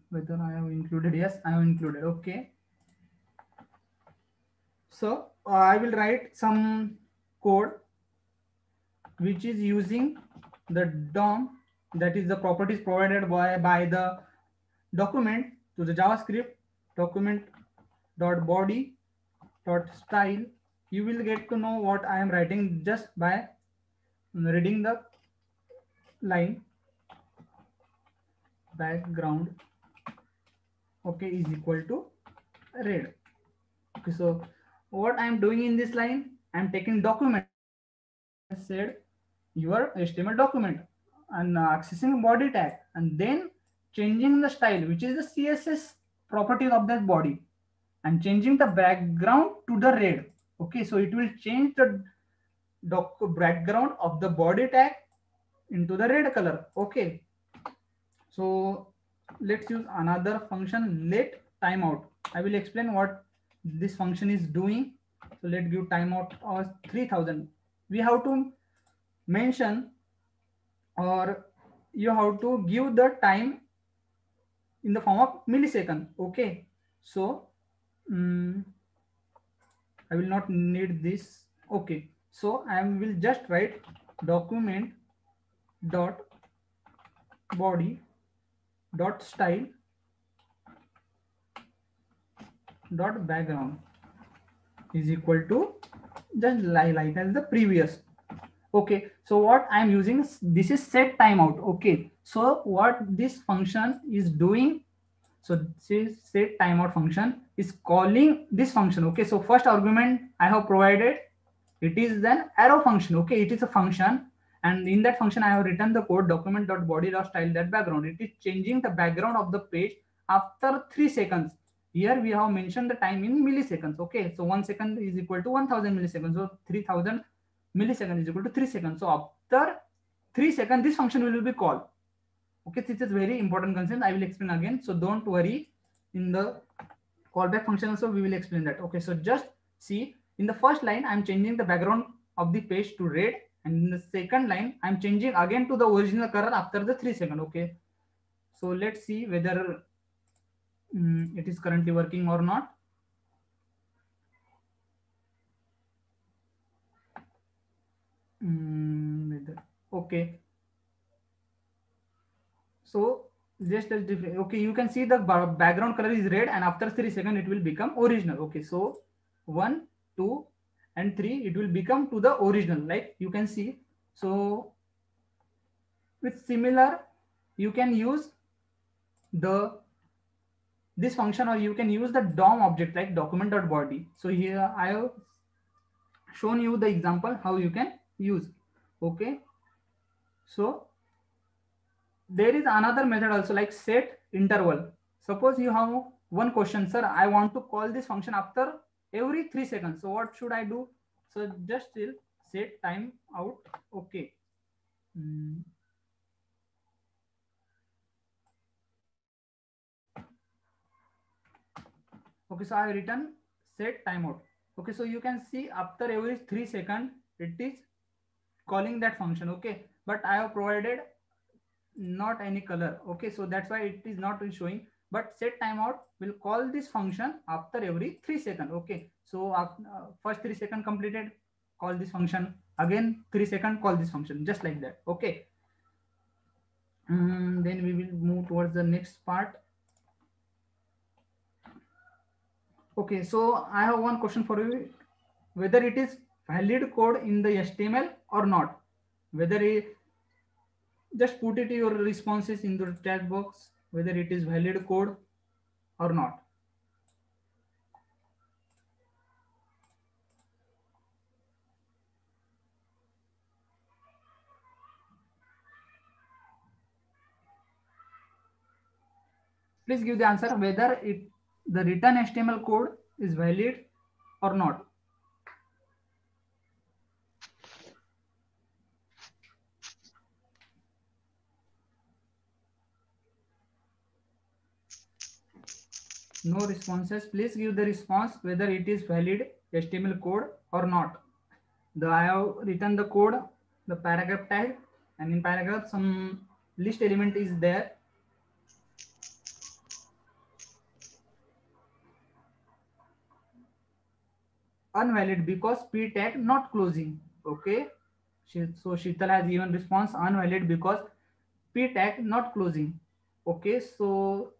whether I have included, yes, I have included. Okay, so I will write some code which is using the DOM, that is the properties provided by the document, to the JavaScript document dot body dot style. You will get to know what I am writing just by reading the line. Background, okay, is equal to red. Okay, so what I am doing in this line, I'm taking document, said your HTML document, and accessing body tag, and then changing the style, which is the CSS property of that body, and changing the background to the red. Okay, so it will change the background of the body tag into the red color. Okay, so let's use another function, let timeout. I will explain what this function is doing. So let's give timeout of 3000. We have to mention, or you have to give the time in the form of millisecond. Okay, so I will not need this. Okay, so I will just write document dot body dot style dot background is equal to just like as the previous. Okay, so what I'm using, this is set timeout. Okay, so what this function is doing, so this is set timeout function is calling this function. Okay, so first argument I have provided, it is an arrow function. Okay, it is a function, and in that function I have written the code document.body.style.background. It is changing the background of the page after 3 seconds. Here we have mentioned the time in milliseconds. Okay, so 1 second is equal to 1000 milliseconds, so 3000 milliseconds is equal to 3 seconds. So after 3 seconds this function will be called. Okay, this is very important concept. I will explain again, so don't worry. In the callback function also we will explain that. Okay, so just see, in the first line I'm changing the background of the page to red, and in the second line I'm changing again to the original color after the 3 seconds. Okay, so let's see whether it is currently working or not. Okay, so just as different. Okay, you can see the background color is red, and after 3 seconds it will become original. Okay, so 1, 2 and 3 it will become to the original, like you can see. So with similar you can use this function, or you can use the DOM object like document.body. So here I have shown you the example how you can use. Okay, so there is another method also, like set interval. Suppose you have one question, sir, I want to call this function after every 3 seconds. So what should I do? So just still set time out. Okay. Okay, so I have written set timeout. Okay, so you can see after every 3 seconds it is calling that function. Okay, but I have provided not any color. Okay, so that's why it is not showing, but set timeout will call this function after every 3 seconds. Okay, so first 3 seconds completed, call this function, again 3 seconds, call this function, just like that. Okay, then we will move towards the next part. Okay, so I have one question for you, whether it is valid code in the HTML or not, whether it, just put it your responses in the chat box, whether it is valid code or not. Please give the answer whether the written HTML code is valid or not. No responses. Please give the response whether it is valid HTML code or not. I have written the code, the paragraph tag, and in paragraph some list element is there. Unvalid because p tag not closing. Okay, so Sheetal has given response unvalid because p tag not closing. Okay, so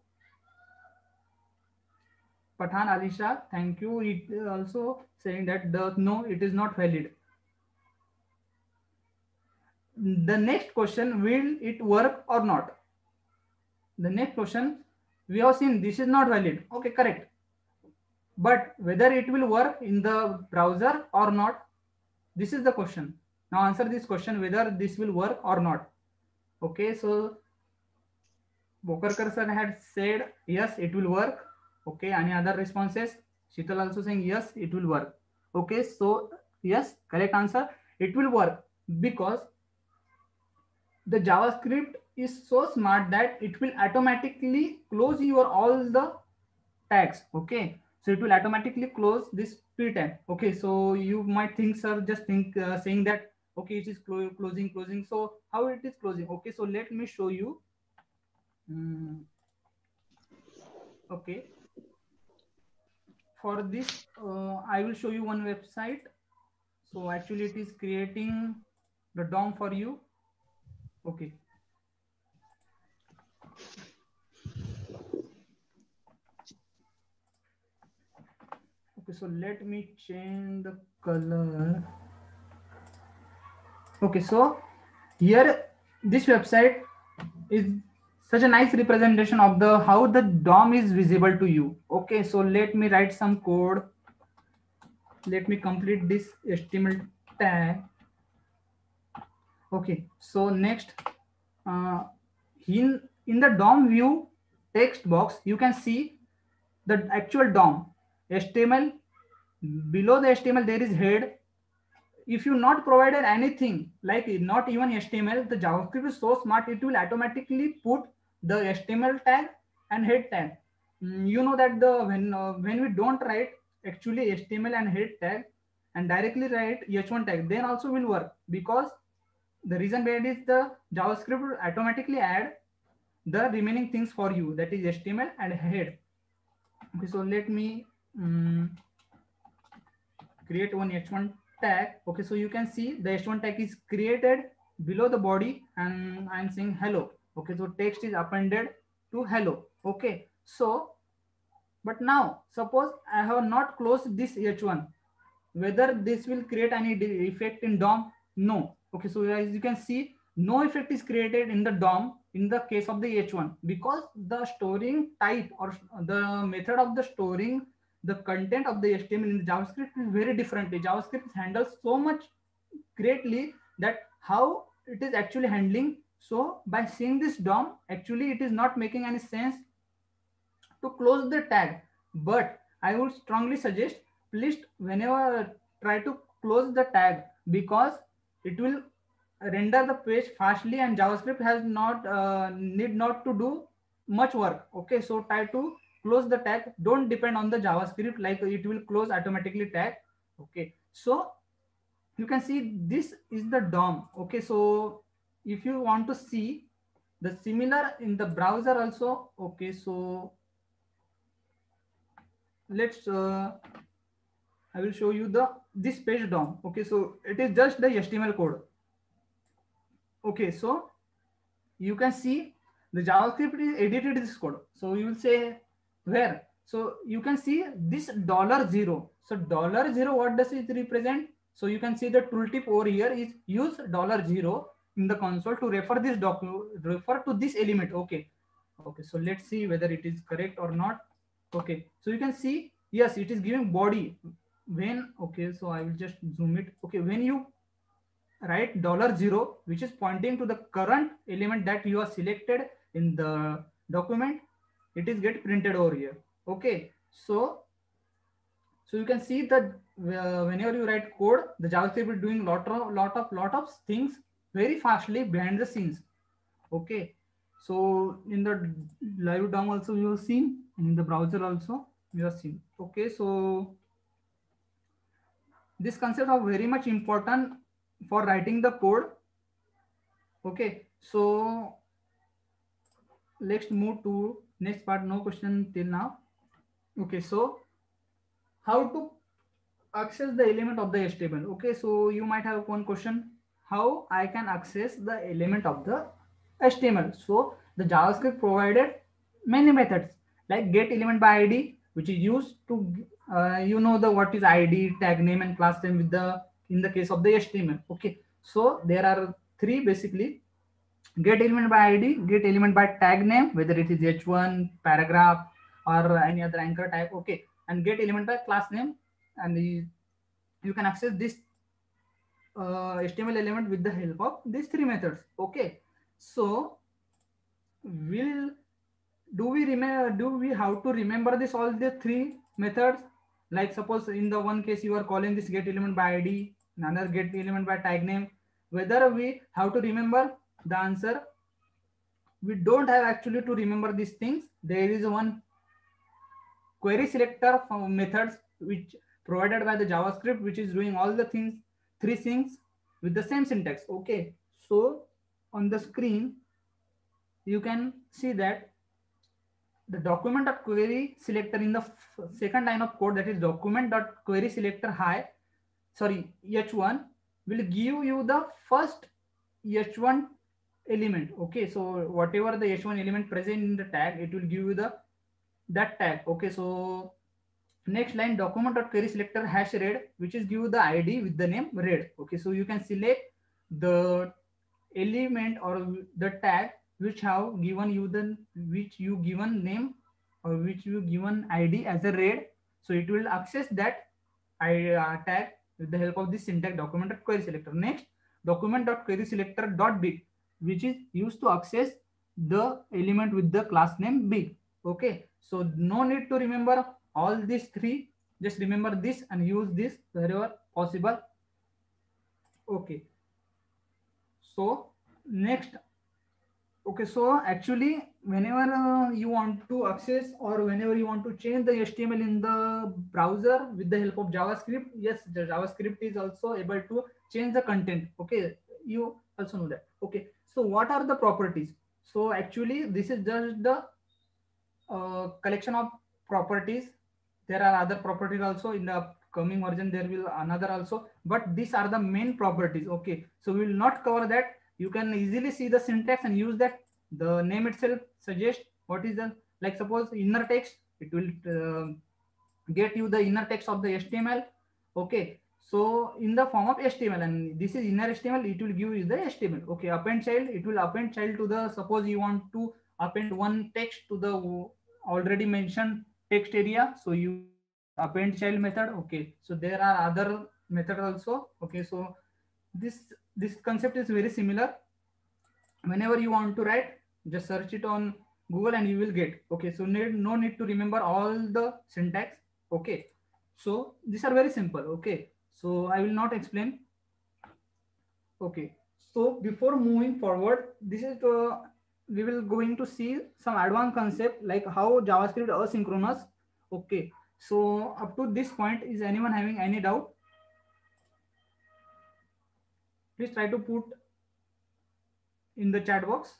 Pathan Alisha, thank you. It also saying that no, it is not valid. The next question, will it work or not? The next question, we have seen this is not valid. Okay, correct. But whether it will work in the browser or not, This is the question. Now answer this question whether this will work or not. Okay, so Bokarkar sir had said yes, it will work. Okay, any other responses? Sheetal also saying yes, it will work. Okay, so yes, correct answer. It will work because the JavaScript is so smart that it will automatically close your all the tags. Okay, so it will automatically close this p tag. Okay, so you might think, sir, just think saying that okay, it is closing. So how it is closing? Okay, so let me show you. Okay, for this I will show you one website. So actually it is creating the DOM for you. Okay, okay, so let me change the color. Okay, so here this website is such a nice representation of the how the DOM is visible to you. Okay, so let me write some code. Let me complete this HTML tag. Okay, so next uh, in the DOM view text box you can see the actual DOM HTML. Below the HTML there is head. If you not provided anything like not even HTML, the JavaScript is so smart, it will automatically put the HTML tag and head tag. You know that the when we don't write actually HTML and head tag and directly write h1 tag, then also will work, because the reason behind is the JavaScript will automatically add the remaining things for you, that is HTML and head. Okay, so let me create one h1 tag. Okay, so you can see the h1 tag is created below the body and I'm saying hello. Okay, so text is appended to hello. Okay, so but now suppose I have not closed this h1, whether this will create any effect in DOM? No. Okay, so as you can see, no effect is created in the DOM in the case of the h1, because the storing type or the method of the storing the content of the HTML in the JavaScript is very differently. JavaScript handles so much greatly that how it is actually handling. So by seeing this DOM, actually it is not making any sense to close the tag. But I would strongly suggest, please whenever try to close the tag, because it will render the page fastly and JavaScript has not need not to do much work. Okay, so try to close the tag. Don't depend on the JavaScript like it will close automatically tag. Okay, so you can see this is the DOM. Okay, so if you want to see the similar in the browser also. Okay, so let's I will show you the this page DOM. Okay, so it is just the HTML code. Okay, so you can see the JavaScript is edited this code. So you will say where? So you can see this $0. So $0, what does it represent? So you can see the tooltip over here is use $0 in the console to refer this refer to this element. Okay, okay, so let's see whether it is correct or not. Okay, so you can see yes, it is giving body when. Okay, so I will just zoom it. Okay, when you write $0, which is pointing to the current element that you are selected in the document, it is get printed over here. Okay, so you can see that whenever you write code, the JavaScript is doing lot of things very fastly behind the scenes. Okay, so in the live DOM also you have seen, and in the browser also you have seen. Okay, so this concept are very much important for writing the code. Okay, so let's move to next part. No question till now. Okay, so how to access the element of the HTML? Okay, so you might have one question: how I can access the element of the HTML? So the JavaScript provided many methods like get element by ID, which is used to you know the what is ID, tag name, and class name with the in the case of the HTML. Okay, so there are three basically: get element by ID, get element by tag name, whether it is h1, paragraph, or any other anchor type. Okay, and get element by class name, and you can access this HTML element with the help of these three methods. Okay, so will do we have to remember this all the three methods? Like suppose in the one case you are calling this get element by id, another get element by tag name, whether we have to remember? The answer, we don't have actually to remember these things. There is one query selector methods which provided by the JavaScript, which is doing all the things, three things with the same syntax. Okay, so on the screen you can see that the document.query selector in the second line of code, that is document.query selector high, sorry, h1 will give you the first h1 element. Okay, so whatever the h1 element present in the tag, it will give you the that tag. Okay, so next line document.query selector hash red, which is give the id with the name red. Okay, so you can select the element or the tag which have given you the which you given name or which you given id as a red. So it will access that tag with the help of this syntax document.query selector. Next, document.query selector dot big, which is used to access the element with the class name big. Okay, so no need to remember all these three, just remember this and use this wherever possible. Okay, so next, okay, so actually whenever you want to access or whenever you want to change the HTML in the browser with the help of JavaScript, yes, the JavaScript is also able to change the content. Okay, you also know that. Okay, so what are the properties? So actually this is just the collection of properties. There are other properties also in the coming version, there will another also, but these are the main properties. Okay, so we will not cover that. You can easily see the syntax and use that. The name itself suggests what is the, like suppose inner text, it will get you the inner text of the HTML. Okay, so in the form of HTML, and this is inner HTML, it will give you the HTML. Okay, append child, it will append child to the, suppose you want to append one text to the already mentioned text area, so you will use append child method. Okay, so there are other method also. Okay, so this concept is very similar. Whenever you want to write, just search it on Google and you will get. Okay, so no need to remember all the syntax. Okay, so these are very simple. Okay, so I will not explain. Okay, so before moving forward, this is we will going to see some advanced concept like how JavaScript asynchronous. Okay, so up to this point, is anyone having any doubt? Please try to put in the chat box.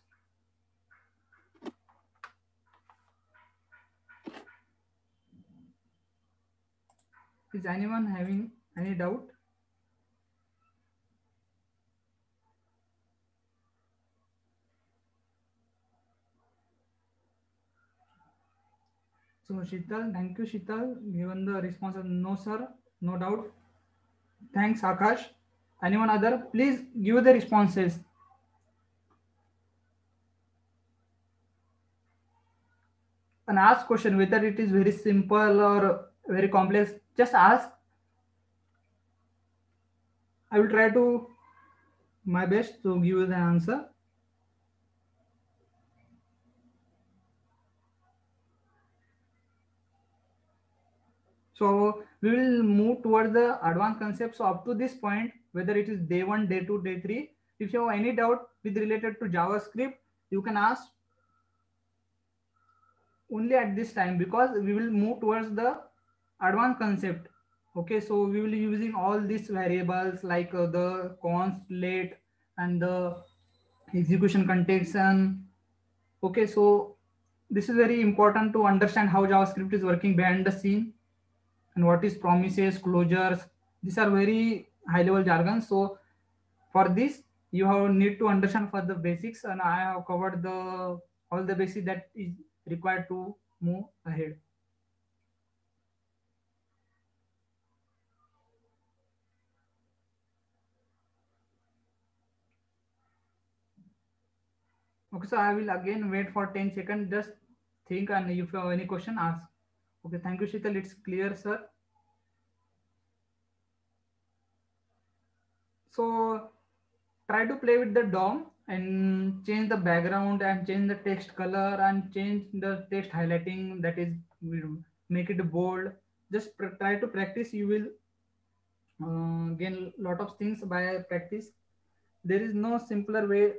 Is anyone having any doubt? So Shital, thank you Shital. Given the response of no sir, no doubt. Thanks Akash. Anyone other? Please give the responses. And ask question whether it is very simple or very complex. Just ask. I will try to my best to give you the answer. So we will move towards the advanced concept. So up to this point, whether it is day 1, day 2, day 3, if you have any doubt with related to JavaScript, you can ask only at this time, because we will move towards the advanced concept. Okay, so we will be using all these variables like the const, let, and the execution context. And okay, so this is very important to understand how JavaScript is working behind the scene and what is promises, closures. These are very high level jargon. So for this, you have need to understand for the basics, and I have covered the all the basics that is required to move ahead. Okay, so I will again wait for 10 seconds. Just think, and if you have any question, ask. Okay, thank you, Shital. It's clear, sir. So try to play with the DOM and change the background and change the text color and change the text highlighting, that is, will make it bold. Just try to practice. You will gain a lot of things by practice. There is no simpler way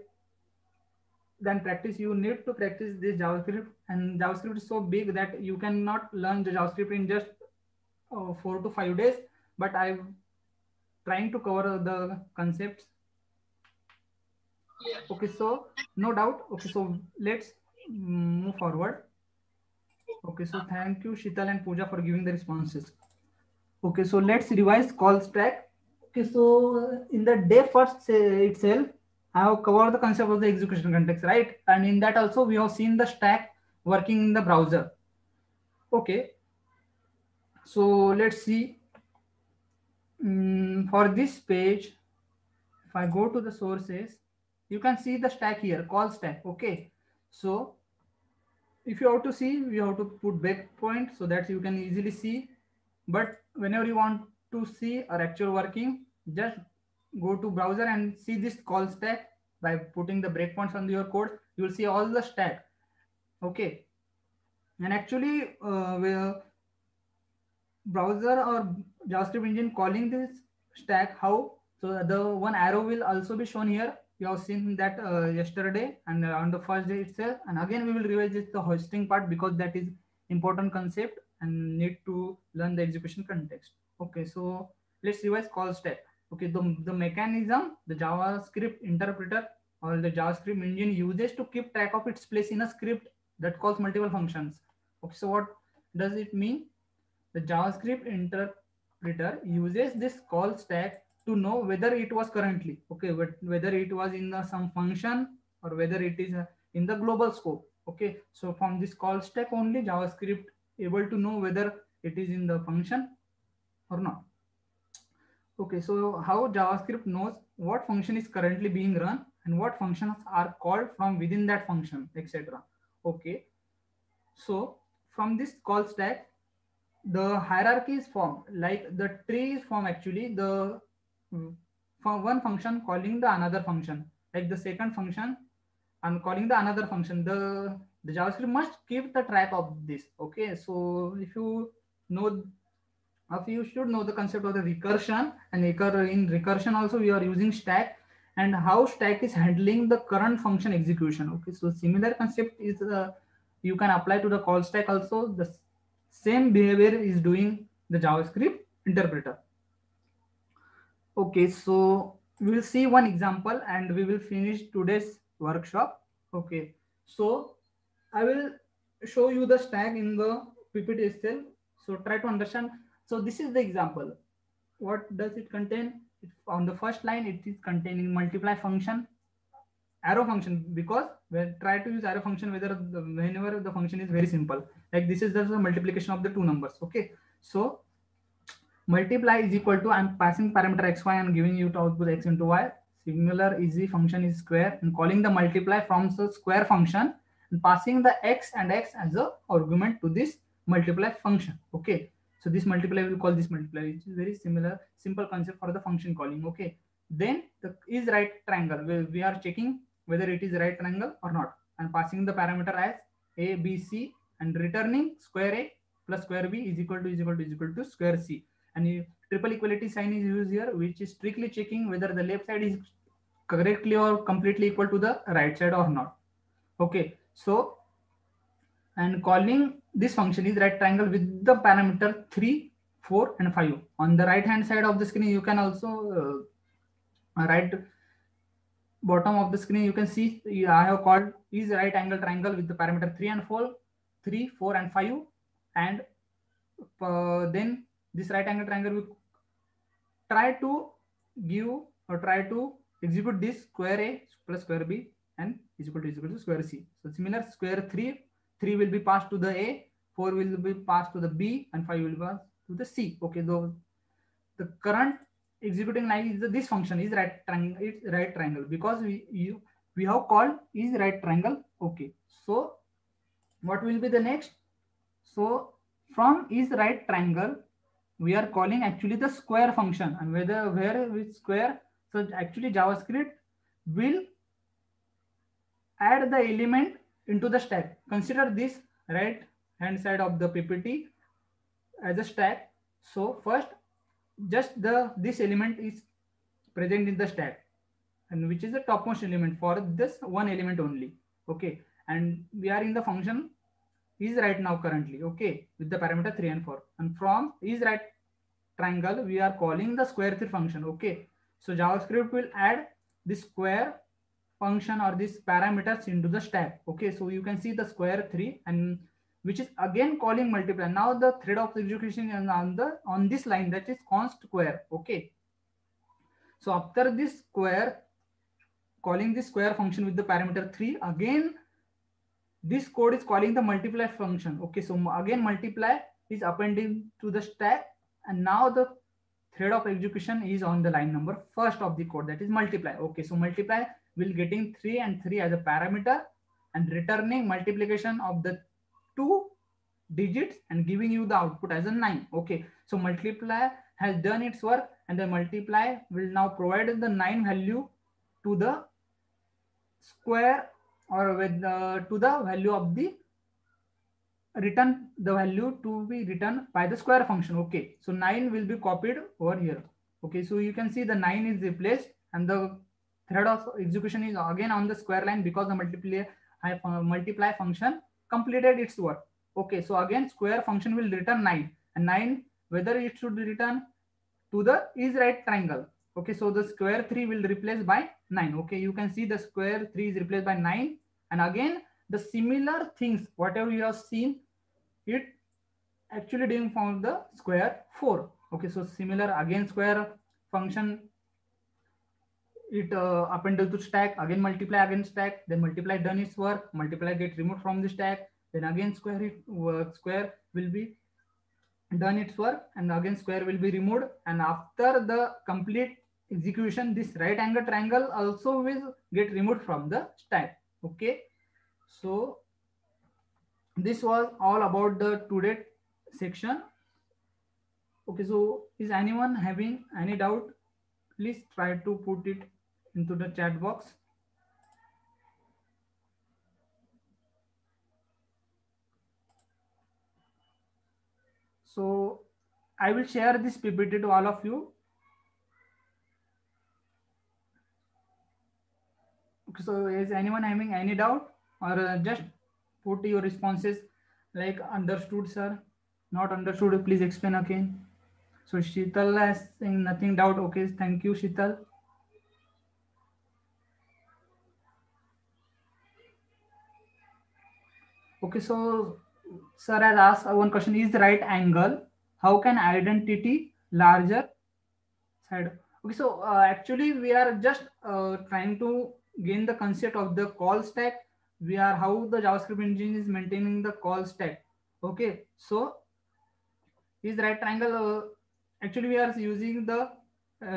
than practice. You need to practice this JavaScript, and JavaScript is so big that you cannot learn the JavaScript in just 4 to 5 days. But I'm trying to cover the concepts. Okay, so no doubt. Okay, so let's move forward. Okay, so thank you Shital and Pooja for giving the responses. Okay, so let's revise call stack. Okay, so in the day first itself, I have covered the concept of the execution context, right? And in that also we have seen the stack working in the browser. Okay, so let's see. For this page, if I go to the sources, you can see the stack here, call stack. Okay, so if you have to see, we have to put breakpoint so that you can easily see. But whenever you want to see our actual working, just go to browser and see this call stack. By putting the breakpoints on your code, you will see all the stack. Okay, and actually browser or JavaScript engine calling this stack how? So the one arrow will also be shown here. You have seen that yesterday and on the first day itself. And again, we will revise the hosting part because that is important concept and need to learn the execution context. Okay, so let's revise call stack. Okay, the mechanism the JavaScript interpreter or the JavaScript engine uses to keep track of its place in a script that calls multiple functions. Okay, so what does it mean? The JavaScript interpreter uses this call stack to know whether it was currently, okay, whether it was in some function or whether it is in the global scope. Okay, so from this call stack only JavaScript able to know whether it is in the function or not. Okay, so how JavaScript knows what function is currently being run and what functions are called from within that function, etc. Okay, so from this call stack the hierarchy is formed, like the tree is formed. Actually the from one function calling the another function, like the second function and calling the another function. The JavaScript must keep the track of this. Okay, so if you know, if you should know the concept of the recursion, and in recursion also we are using stack, and how stack is handling the current function execution. Okay, so similar concept is you can apply to the call stack also. The same behavior is doing the JavaScript interpreter. Okay, so we will see one example and we will finish today's workshop. Okay, so I will show you the stack in the PPT itself. So try to understand. So this is the example. What does it contain? On the first line, it is containing multiply function, arrow function, because when try to use arrow function whenever the function is very simple. Like this is the multiplication of the two numbers. Okay, so multiply is equal to, I'm passing parameter xy and giving you to output x into y. Similar easy function is square, and calling the multiply from the square function and passing the x and x as a argument to this multiply function. Okay, so this multiply will call this multiply, which is very similar, simple concept for the function calling. Okay, then the is right triangle, we are checking whether it is right triangle or not, and passing the parameter as a b c and returning square a plus square b is equal to square c. And triple equality sign is used here, which is strictly checking whether the left side is correctly or completely equal to the right side or not. Okay, so and calling this function is right triangle with the parameter 3, 4 and 5. On the right hand side of the screen you can also right bottom of the screen you can see I have called is right angle triangle with the parameter 3 and 4, 3, 4 and 5, and then this right angle triangle will try to give or try to execute this square a plus square b and is equal to square c. So similar square 3 will be passed to the a, 4 will be passed to the b and 5 will be passed to the c. Okay, so the current executing line is this function is right triangle, it's right triangle because we have called is right triangle. Okay, so what will be the next? So from is right triangle we are calling actually the square function, and where which square, So actually JavaScript will add the element into the stack. Consider this right hand side of the PPT as a stack. So first, just this element is present in the stack, and which is the topmost element for this one element only. Okay, and we are in the function is right now currently, okay, with the parameter 3 and 4, and from is right triangle we are calling the square 3 function. Okay, so JavaScript will add this square function or these parameters into the stack. Okay, so you can see the square 3, and which is again calling multiply. Now the thread of execution is on this line, that is const square. Okay, so after this square, calling this square function with the parameter 3, again this code is calling the multiply function. Okay, so again multiply is appending to the stack, and now the thread of execution is on the line number first of the code, that is multiply. Okay, so multiply will getting 3 and 3 as a parameter and returning multiplication of the two digits and giving you the output as a 9. Okay, so multiply has done its work, and the multiply will now provide the 9 value to the square or with to the value of the return, the value to be returned by the square function. Okay, so 9 will be copied over here. Okay, so you can see the 9 is replaced, and the thread of execution is again on the square line because the multiply function completed its work. Okay, so again square function will return 9, and 9 whether it should return to the is right triangle. Okay, so the square 3 will replace by 9. Okay, you can see the square 3 is replaced by 9, and again the similar things whatever you have seen, it actually doing from the square 4. Okay, so similar again square function, it appended to stack, again multiply, again stack, then multiply done its work, multiply get removed from the stack, then again square will be done its work, and again square will be removed, and after the complete execution this right angle triangle also will get removed from the stack. Okay, so this was all about the today section. Okay, so is anyone having any doubt? Please try to put it into the chat box. So I will share this PPT to all of you. Okay, so is anyone having any doubt, or just put your responses like understood sir, not understood, please explain again. So Sheetal has saying nothing doubt. Okay, thank you Sheetal. Okay, so sir has asked one question: is the right angle? How can identity larger side? Okay, so actually we are just trying to gain the concept of the call stack. We are how the JavaScript engine is maintaining the call stack. Okay, so is right triangle. Actually, we are using the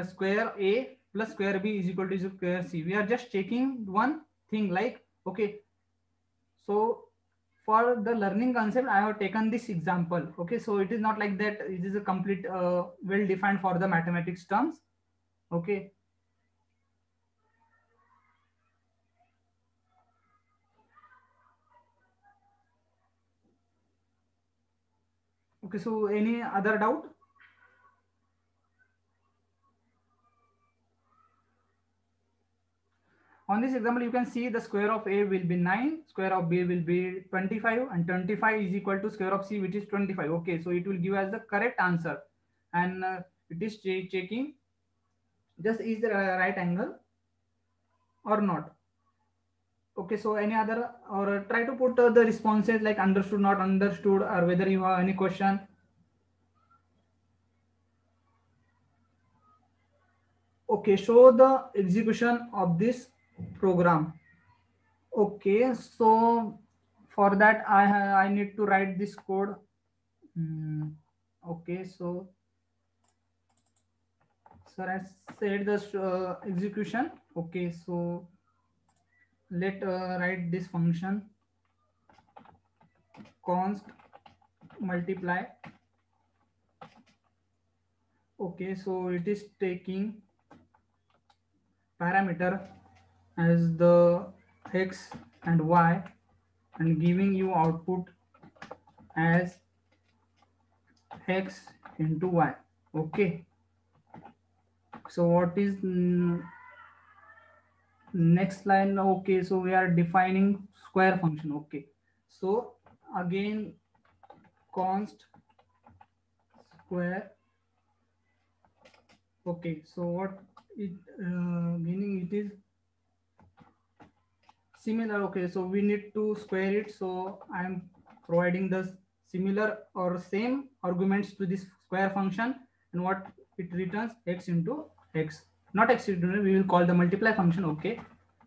square A plus square B is equal to square C. We are just checking one thing like, okay, so for the learning concept, I have taken this example. Okay, so it is not like that. It is a complete well defined for the mathematics terms. Okay. Okay, so any other doubt? On this example, you can see the square of A will be 9, square of B will be 25, and 25 is equal to square of C, which is 25. Okay, so it will give us the correct answer, and it is checking just is the right angle or not. Okay, so any other, or try to put the responses like understood, not understood, or whether you have any question. Okay, show the execution of this program. Okay, so for that I need to write this code. Okay, so sir I said the execution. Okay, so let write this function const multiply. Okay, so it is taking parameter as the x and y and giving you output as x into y. Okay, so what is next line? Okay, so we are defining square function. Okay, so again const square. Okay, so what it meaning, it is similar. Okay, so we need to square it, so I am providing the similar or same arguments to this square function, and what it returns x into x, not x into, we will call the multiply function. Okay,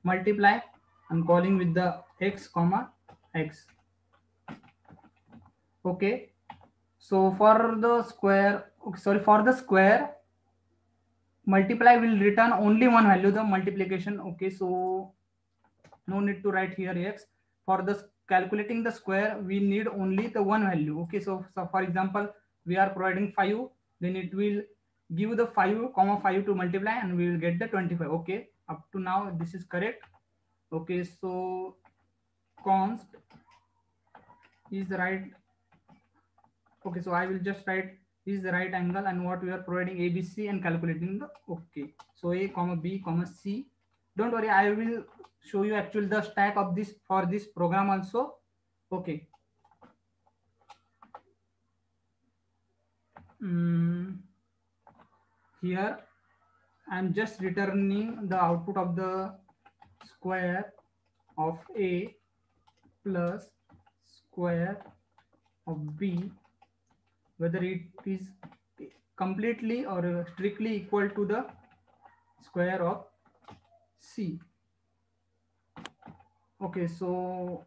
multiply, I'm calling with the x comma x. Okay, so for the square, okay, sorry, for the square, multiply will return only one value, the multiplication. Okay, so no need to write here x. For the calculating the square, we need only the one value. Okay, so for example, we are providing 5, then it will give the 5 comma 5 to multiply, and we will get the 25. Okay, up to now this is correct. Okay, so const is the right. Okay, so I will just write is the right angle, and what we are providing ABC and calculating the. Okay, so a comma b comma c. Don't worry, I will show you actually the stack of this for this program also. Okay. Here I'm just returning the output of the square of a plus square of b, whether it is completely or strictly equal to the square of c. Okay, so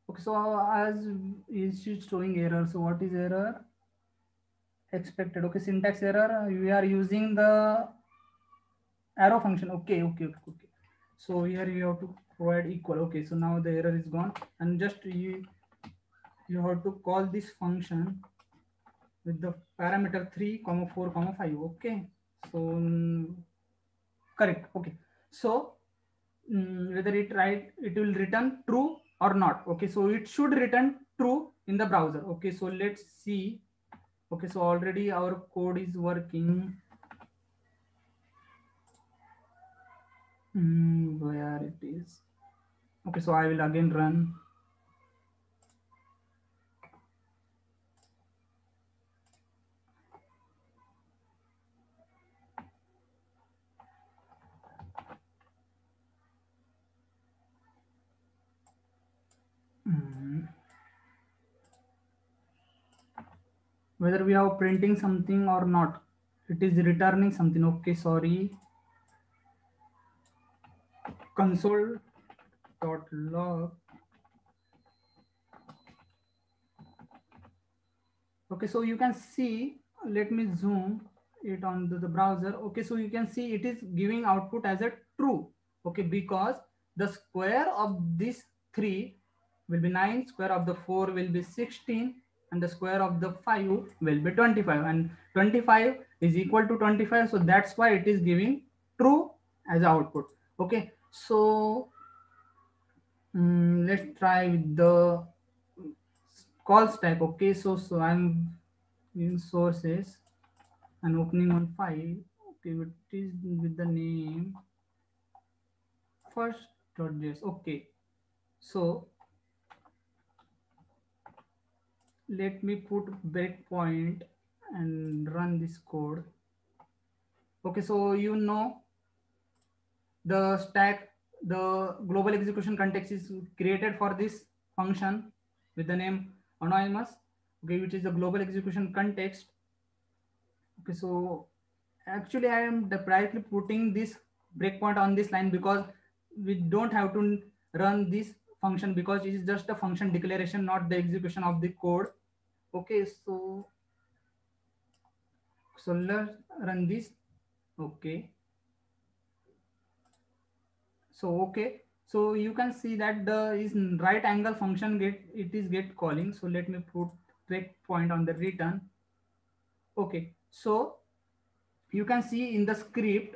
okay, so as is showing error, so what is error? Expected. Okay, syntax error, we are using the arrow function. Okay. So here you have to provide equal. Okay, so now the error is gone, and just you have to call this function with the parameter 3 comma 4 comma 5. Okay, so correct. Okay, so whether it will return true or not. Okay, so it should return true in the browser. Okay, so let's see. Okay, so already our code is working. Where it is. Okay, so I will again run. Whether we are printing something or not, it is returning something. Okay, sorry, console.log. Okay, so you can see, let me zoom it on the browser. Okay, so you can see it is giving output as a true. Okay, because the square of this 3 will be 9, square of the 4 will be 16, and the square of the 5 will be 25, and 25 is equal to 25, so that's why it is giving true as output. Okay, so let's try with the call stack. Okay, so I'm in sources and opening on file. Okay, it is with the name first.js. Okay, so let me put breakpoint and run this code. Okay, so you know the stack, the global execution context is created for this function with the name anonymous. Okay, which is the global execution context. Okay, so actually I am directly putting this breakpoint on this line because we don't have to run this function, because it is just a function declaration, not the execution of the code. Okay, so let's run this. Okay, so okay, so you can see that the is right angle function get calling. So let me put breakpoint on the return. Okay, so you can see in the script.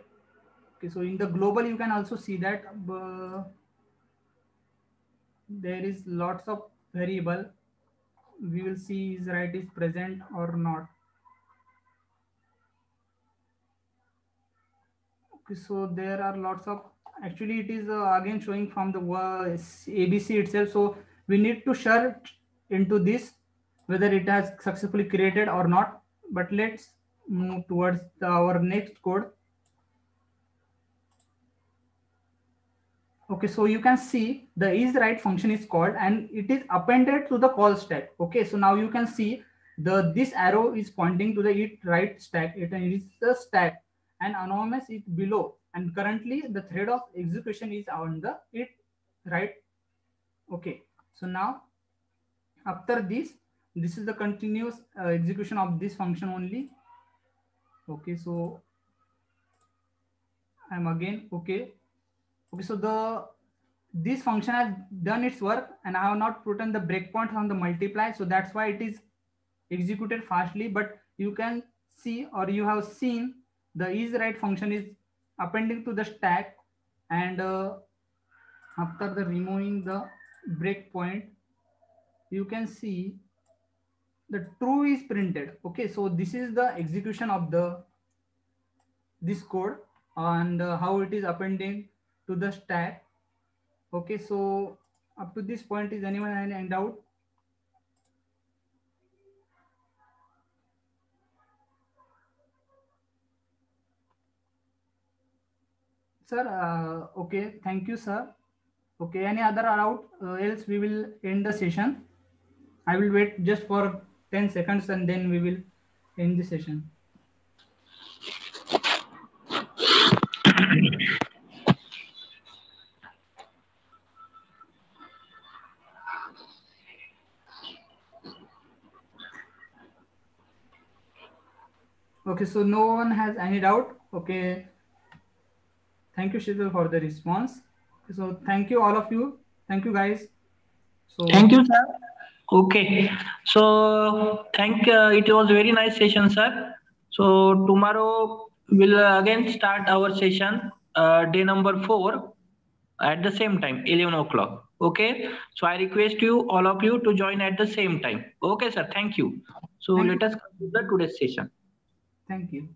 Okay, so in the global you can also see that there is lots of variable. We will see is right is present or not. Okay, so there are lots of, actually it is again showing from the ABC itself. So we need to search into this whether it has successfully created or not. But let's move towards our next code. Okay, so you can see the isWrite function is called and it is appended to the call stack. Okay, so now you can see this arrow is pointing to the isWrite stack. It is the stack and anonymous is below, and currently the thread of execution is on the isWrite. Okay, so now after this is the continuous execution of this function only. Okay, so I'm again okay. So this function has done its work and I have not put in the breakpoint on the multiply, so that's why it is executed fastly. But you can see, or you have seen, the isWrite function is appending to the stack, and after the removing the breakpoint you can see the true is printed. Okay, so this is the execution of this code and how it is appending to the stack. Okay, so up to this point, is anyone any doubt? Sir, okay, thank you, sir. Okay, any other doubt? Else we will end the session. I will wait just for 10 seconds and then we will end the session. Okay, so no one has any doubt. Okay, thank you, Shidul, for the response. So thank you, all of you. Thank you, guys. So Thank you, sir. Okay. So it was very nice session, sir. So tomorrow we'll again start our session, day number 4 at the same time, 11 o'clock. Okay. So I request you, all of you, to join at the same time. Okay, sir. Thank you. So thank let you. us conclude the today's session. Thank you.